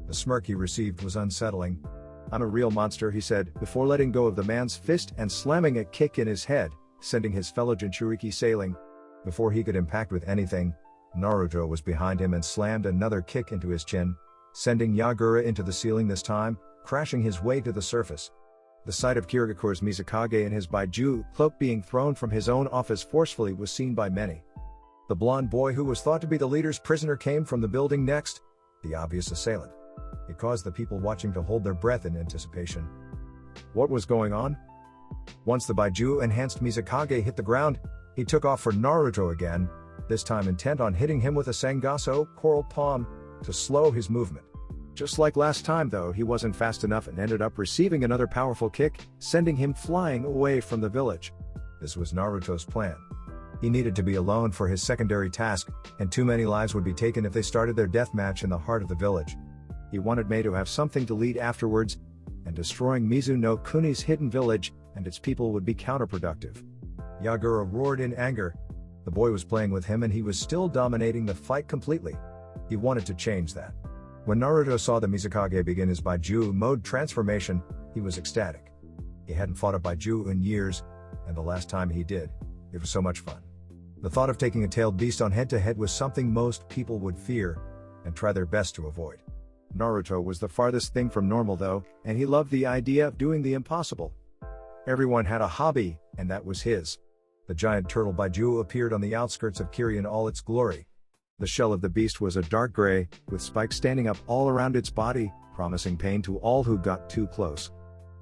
The smirk he received was unsettling. "I'm a real monster," he said, before letting go of the man's fist and slamming a kick in his head, sending his fellow Jinchuriki sailing. Before he could impact with anything, Naruto was behind him and slammed another kick into his chin, sending Yagura into the ceiling this time, crashing his way to the surface. The sight of Kirigakure's Mizukage and his Baiju cloak being thrown from his own office forcefully was seen by many. The blonde boy who was thought to be the leader's prisoner came from the building next, the obvious assailant. It caused the people watching to hold their breath in anticipation. What was going on? Once the Baiju-enhanced Mizukage hit the ground, he took off for Naruto again, this time intent on hitting him with a Sangaso, coral palm, to slow his movement. Just like last time though, he wasn't fast enough and ended up receiving another powerful kick, sending him flying away from the village. This was Naruto's plan. He needed to be alone for his secondary task, and too many lives would be taken if they started their death match in the heart of the village. He wanted Mei to have something to lead afterwards, and destroying Mizu no Kuni's hidden village and its people would be counterproductive. Yagura roared in anger. The boy was playing with him and he was still dominating the fight completely. He wanted to change that. When Naruto saw the Mizukage begin his Baiju mode transformation, he was ecstatic. He hadn't fought a Baiju in years, and the last time he did, it was so much fun. The thought of taking a tailed beast on head-to-head was something most people would fear, and try their best to avoid. Naruto was the farthest thing from normal though, and he loved the idea of doing the impossible. Everyone had a hobby, and that was his. The giant turtle Baiju appeared on the outskirts of Kiri in all its glory. The shell of the beast was a dark gray, with spikes standing up all around its body, promising pain to all who got too close.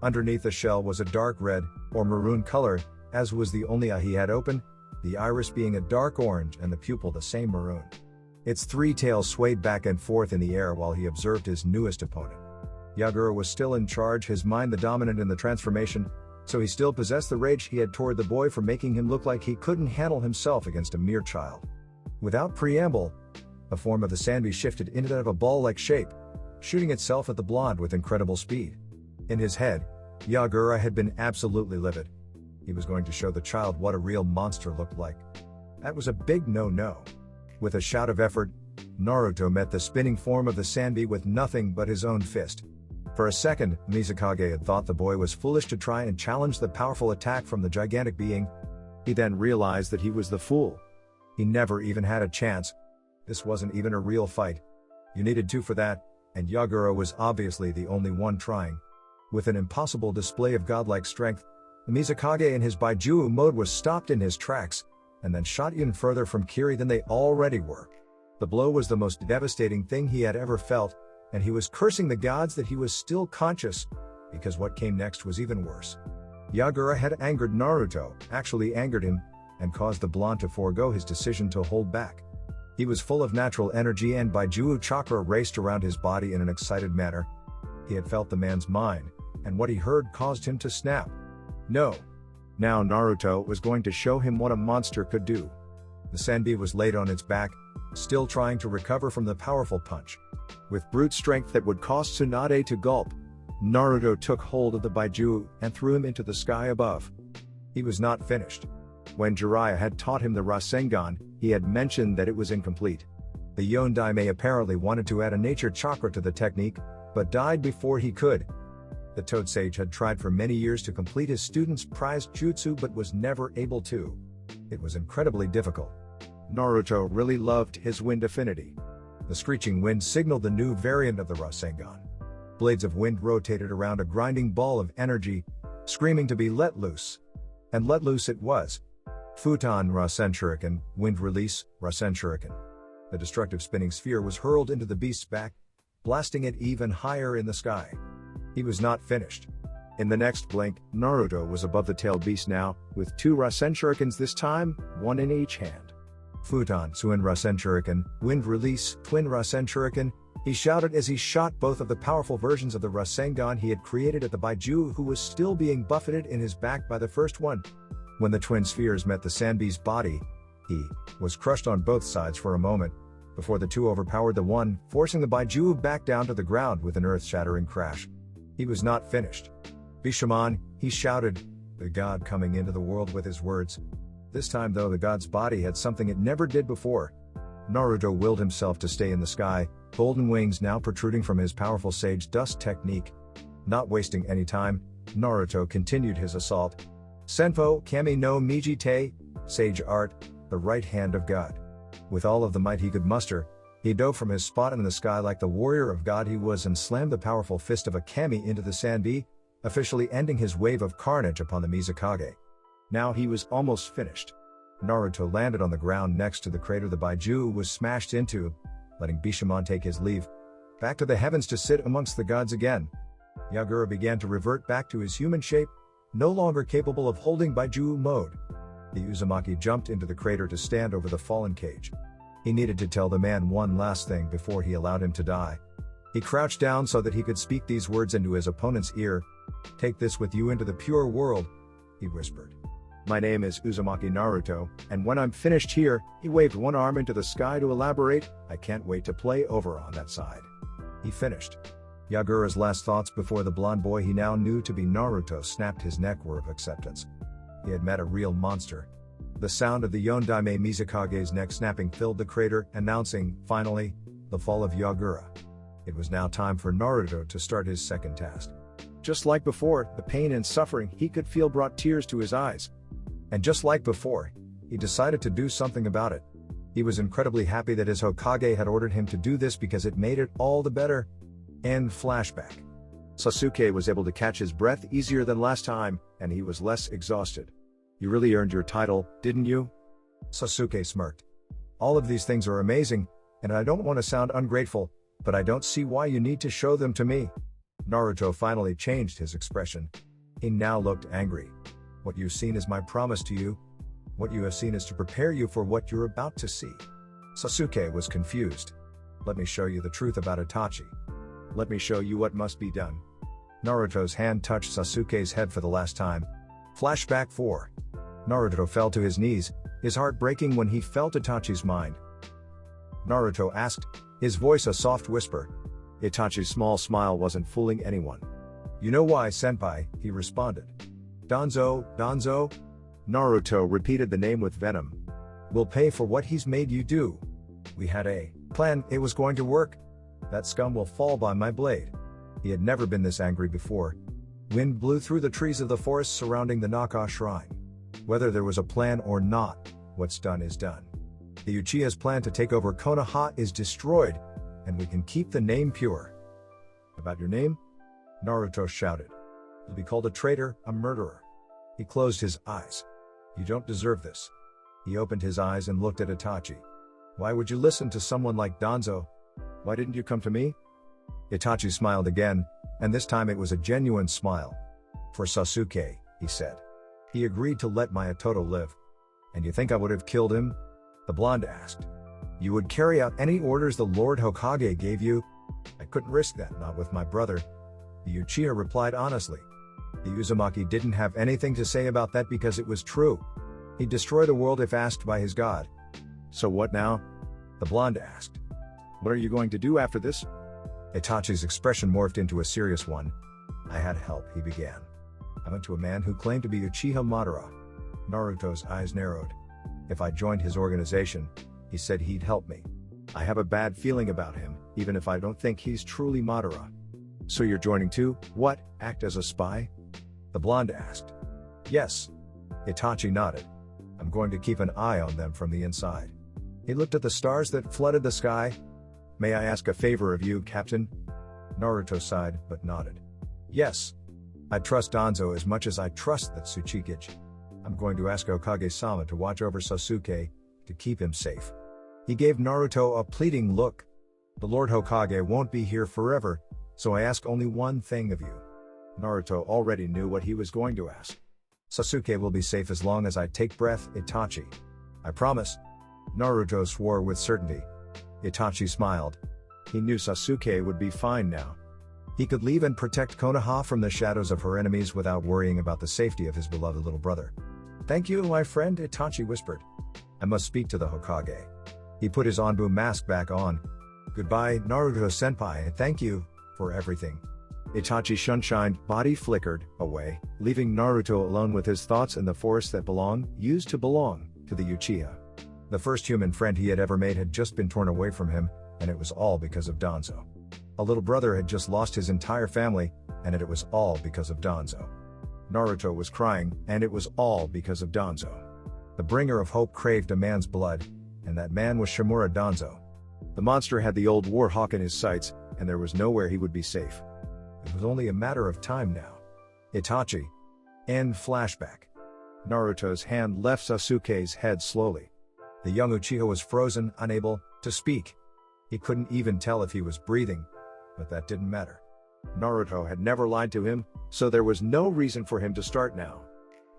Underneath the shell was a dark red, or maroon color, as was the only eye he had open, the iris being a dark orange and the pupil the same maroon. Its three tails swayed back and forth in the air while he observed his newest opponent. Yagura was still in charge, his mind the dominant in the transformation, so he still possessed the rage he had toward the boy for making him look like he couldn't handle himself against a mere child. Without preamble, the form of the Sanbi shifted into that of a ball-like shape, shooting itself at the blonde with incredible speed. In his head, Yagura had been absolutely livid. He was going to show the child what a real monster looked like. That was a big no-no. With a shout of effort, Naruto met the spinning form of the Sanbi with nothing but his own fist. For a second, Mizukage had thought the boy was foolish to try and challenge the powerful attack from the gigantic being. He then realized that he was the fool. He never even had a chance. This wasn't even a real fight. You needed two for that, and Yagura was obviously the only one trying. With an impossible display of godlike strength, the Mizukage in his Baiju mode was stopped in his tracks, and then shot even further from Kiri than they already were. The blow was the most devastating thing he had ever felt, and he was cursing the gods that he was still conscious, because what came next was even worse. Yagura had angered Naruto, actually angered him, and caused the blonde to forego his decision to hold back. He was full of natural energy and Baiju chakra raced around his body in an excited manner. He had felt the man's mind, and what he heard caused him to snap. No. Now Naruto was going to show him what a monster could do. The Sanbi was laid on its back, still trying to recover from the powerful punch. With brute strength that would cost Tsunade to gulp, Naruto took hold of the Baiju and threw him into the sky above. He was not finished. When Jiraiya had taught him the Rasengan, he had mentioned that it was incomplete. The Yondaime apparently wanted to add a nature chakra to the technique, but died before he could. The Toad Sage had tried for many years to complete his student's prized jutsu but was never able to. It was incredibly difficult. Naruto really loved his wind affinity. The screeching wind signaled the new variant of the Rasengan. Blades of wind rotated around a grinding ball of energy, screaming to be let loose. And let loose it was. Futon Rasen Shuriken, wind release, Rasen Shuriken. The destructive spinning sphere was hurled into the beast's back, blasting it even higher in the sky. He was not finished. In the next blink, Naruto was above the tailed beast now, with two Rasen Shurikens this time, one in each hand. Futon Suin Rasen Shuriken, wind release, twin Rasen Shuriken, he shouted as he shot both of the powerful versions of the Rasengan he had created at the Baiju who was still being buffeted in his back by the first one. When the twin spheres met the Sanbi's body, he was crushed on both sides for a moment, before the two overpowered the one, forcing the Baiju back down to the ground with an earth-shattering crash. He was not finished. Bishamon, he shouted, the god coming into the world with his words. This time though the god's body had something it never did before. Naruto willed himself to stay in the sky, golden wings now protruding from his powerful sage dust technique. Not wasting any time, Naruto continued his assault. Senpo Kami no Miji-te, Sage Art, the right hand of God. With all of the might he could muster, he dove from his spot in the sky like the warrior of God he was and slammed the powerful fist of a Kami into the Sanbi, officially ending his wave of carnage upon the Mizukage. Now he was almost finished. Naruto landed on the ground next to the crater the Baiju was smashed into, letting Bishamon take his leave, back to the heavens to sit amongst the gods again. Yagura began to revert back to his human shape, no longer capable of holding Baiju mode. The Uzumaki jumped into the crater to stand over the fallen cage. He needed to tell the man one last thing before he allowed him to die. He crouched down so that he could speak these words into his opponent's ear. "Take this with you into the pure world," he whispered. "My name is Uzumaki Naruto, and when I'm finished here," he waved one arm into the sky to elaborate, "I can't wait to play over on that side." He finished. Yagura's last thoughts before the blonde boy he now knew to be Naruto snapped his neck were of acceptance. He had met a real monster. The sound of the Yondaime Mizukage's neck snapping filled the crater, announcing, finally, the fall of Yagura. It was now time for Naruto to start his second task. Just like before, the pain and suffering he could feel brought tears to his eyes. And just like before, he decided to do something about it. He was incredibly happy that his Hokage had ordered him to do this because it made it all the better. End flashback. Sasuke was able to catch his breath easier than last time, and he was less exhausted. "You really earned your title, didn't you?" Sasuke smirked. "All of these things are amazing, and I don't want to sound ungrateful, but I don't see why you need to show them to me." Naruto finally changed his expression. He now looked angry. "What you've seen is my promise to you. What you have seen is to prepare you for what you're about to see." Sasuke was confused. "Let me show you the truth about Itachi. Let me show you what must be done." Naruto's hand touched Sasuke's head for the last time. Flashback 4. Naruto fell to his knees, his heart breaking when he felt Itachi's mind. Naruto asked, his voice a soft whisper. Itachi's small smile wasn't fooling anyone. "You know why, senpai," he responded. "Danzo, Danzo?" Naruto repeated the name with venom. "We'll pay for what he's made you do. We had a plan, it was going to work. That scum will fall by my blade." He had never been this angry before. Wind blew through the trees of the forest surrounding the Naka shrine. Whether there was a plan or not, what's done is done. The Uchiha's plan to take over Konoha is destroyed, and we can keep the name pure. "About your name?" Naruto shouted. "You'll be called a traitor, a murderer." He closed his eyes. "You don't deserve this." He opened his eyes and looked at Itachi. "Why would you listen to someone like Danzo? Why didn't you come to me?" Itachi smiled again, and this time it was a genuine smile. "For Sasuke," he said. "He agreed to let Mayatoto live." "And you think I would have killed him?" the blonde asked. "You would carry out any orders the Lord Hokage gave you?" "I couldn't risk that, not with my brother," the Uchiha replied honestly. The Uzumaki didn't have anything to say about that because it was true. He'd destroy the world if asked by his god. "So what now?" the blonde asked. "What are you going to do after this?" Itachi's expression morphed into a serious one. "I had help," he began. "I went to a man who claimed to be Uchiha Madara." Naruto's eyes narrowed. "If I joined his organization, he said he'd help me. I have a bad feeling about him, even if I don't think he's truly Madara." "So you're joining too? What, act as a spy?" the blonde asked. "Yes." Itachi nodded. "I'm going to keep an eye on them from the inside." He looked at the stars that flooded the sky. "May I ask a favor of you, Captain?" Naruto sighed, but nodded. "Yes. I trust Danzo as much as I trust that Tsuchikage. I'm going to ask Hokage-sama to watch over Sasuke, to keep him safe." He gave Naruto a pleading look. "The Lord Hokage won't be here forever, so I ask only one thing of you." Naruto already knew what he was going to ask. "Sasuke will be safe as long as I take breath, Itachi. I promise." Naruto swore with certainty. Itachi smiled. He knew Sasuke would be fine now. He could leave and protect Konoha from the shadows of her enemies without worrying about the safety of his beloved little brother. "Thank you, my friend," Itachi whispered. "I must speak to the Hokage." He put his Anbu mask back on. "Goodbye, Naruto-senpai, and thank you for everything." Itachi's sunshined body flickered away, leaving Naruto alone with his thoughts in the forest that used to belong, to the Uchiha. The first human friend he had ever made had just been torn away from him, and it was all because of Danzo. A little brother had just lost his entire family, and it was all because of Danzo. Naruto was crying, and it was all because of Danzo. The bringer of hope craved a man's blood, and that man was Shimura Danzo. The monster had the old war hawk in his sights, and there was nowhere he would be safe. It was only a matter of time now. Itachi. End flashback. Naruto's hand left Sasuke's head slowly. The young Uchiha was frozen, unable to speak. He couldn't even tell if he was breathing, but that didn't matter. Naruto had never lied to him, so there was no reason for him to start now.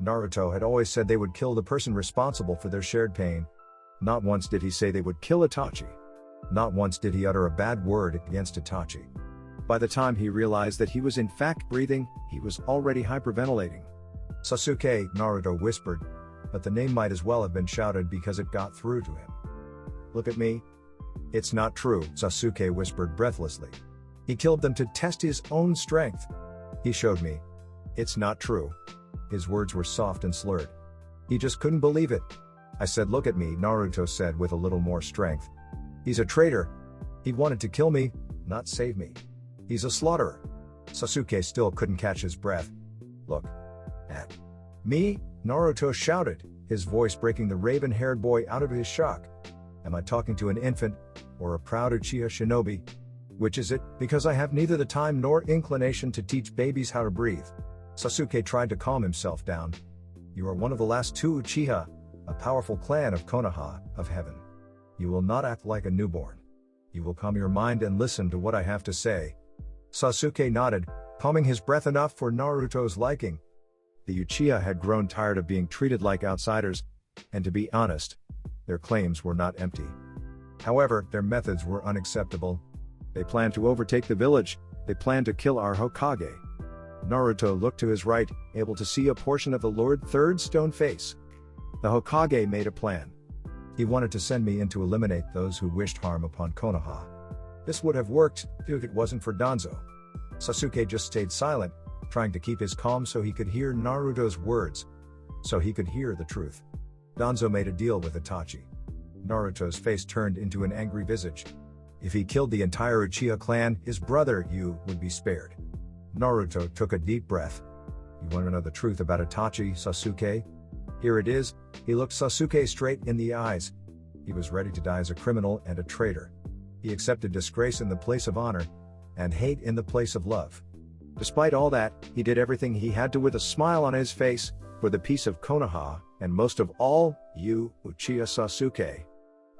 Naruto had always said they would kill the person responsible for their shared pain. Not once did he say they would kill Itachi. Not once did he utter a bad word against Itachi. By the time he realized that he was in fact breathing, he was already hyperventilating. Sasuke, Naruto whispered, but the name might as well have been shouted because it got through to him. Look at me. It's not true, Sasuke whispered breathlessly. He killed them to test his own strength. He showed me. It's not true. His words were soft and slurred. He just couldn't believe it. I said, look at me, Naruto said with a little more strength. He's a traitor. He wanted to kill me, not save me. He's a slaughterer. Sasuke still couldn't catch his breath. Look at me, Naruto shouted, his voice breaking the raven-haired boy out of his shock. Am I talking to an infant, or a proud Uchiha shinobi? Which is it? Because I have neither the time nor inclination to teach babies how to breathe. Sasuke tried to calm himself down. You are one of the last two Uchiha, a powerful clan of Konoha, of heaven. You will not act like a newborn. You will calm your mind and listen to what I have to say. Sasuke nodded, calming his breath enough for Naruto's liking. The Uchiha had grown tired of being treated like outsiders, and to be honest, their claims were not empty. However, their methods were unacceptable. They planned to overtake the village. They planned to kill our Hokage. Naruto looked to his right, able to see a portion of the Lord Third Stone face. The Hokage made a plan. He wanted to send me in to eliminate those who wished harm upon Konoha. This would have worked if it wasn't for Danzo. Sasuke just stayed silent, trying to keep his calm so he could hear Naruto's words, so he could hear the truth. Danzo made a deal with Itachi. Naruto's face turned into an angry visage. If he killed the entire Uchiha clan, his brother, you, would be spared. Naruto took a deep breath. You want to know the truth about Itachi, Sasuke? Here it is. He looked Sasuke straight in the eyes. He was ready to die as a criminal and a traitor. He accepted disgrace in the place of honor, and hate in the place of love. Despite all that, he did everything he had to with a smile on his face, for the peace of Konoha, and most of all, you, Uchiha Sasuke.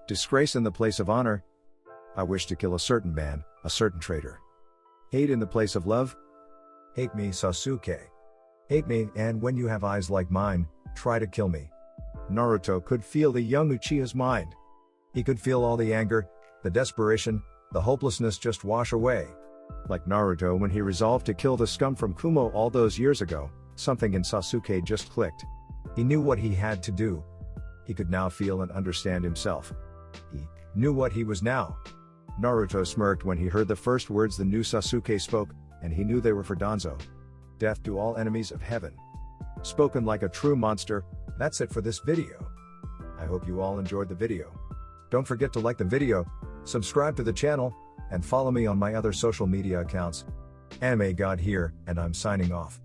Disgrace in the place of honor. I wish to kill a certain man, a certain traitor. Hate in the place of love. Hate me, Sasuke. Hate me, and when you have eyes like mine, try to kill me. Naruto could feel the young Uchiha's mind. He could feel all the anger, the desperation, the hopelessness just wash away. Like Naruto when he resolved to kill the scum from Kumo all those years ago, something in Sasuke just clicked. He knew what he had to do. He could now feel and understand himself. He knew what he was now. Naruto smirked when he heard the first words the new Sasuke spoke, and he knew they were for Danzo. Death to all enemies of heaven. Spoken like a true monster. That's it for this video. I hope you all enjoyed the video. Don't forget to like the video, subscribe to the channel, and follow me on my other social media accounts. Anime God here, and I'm signing off.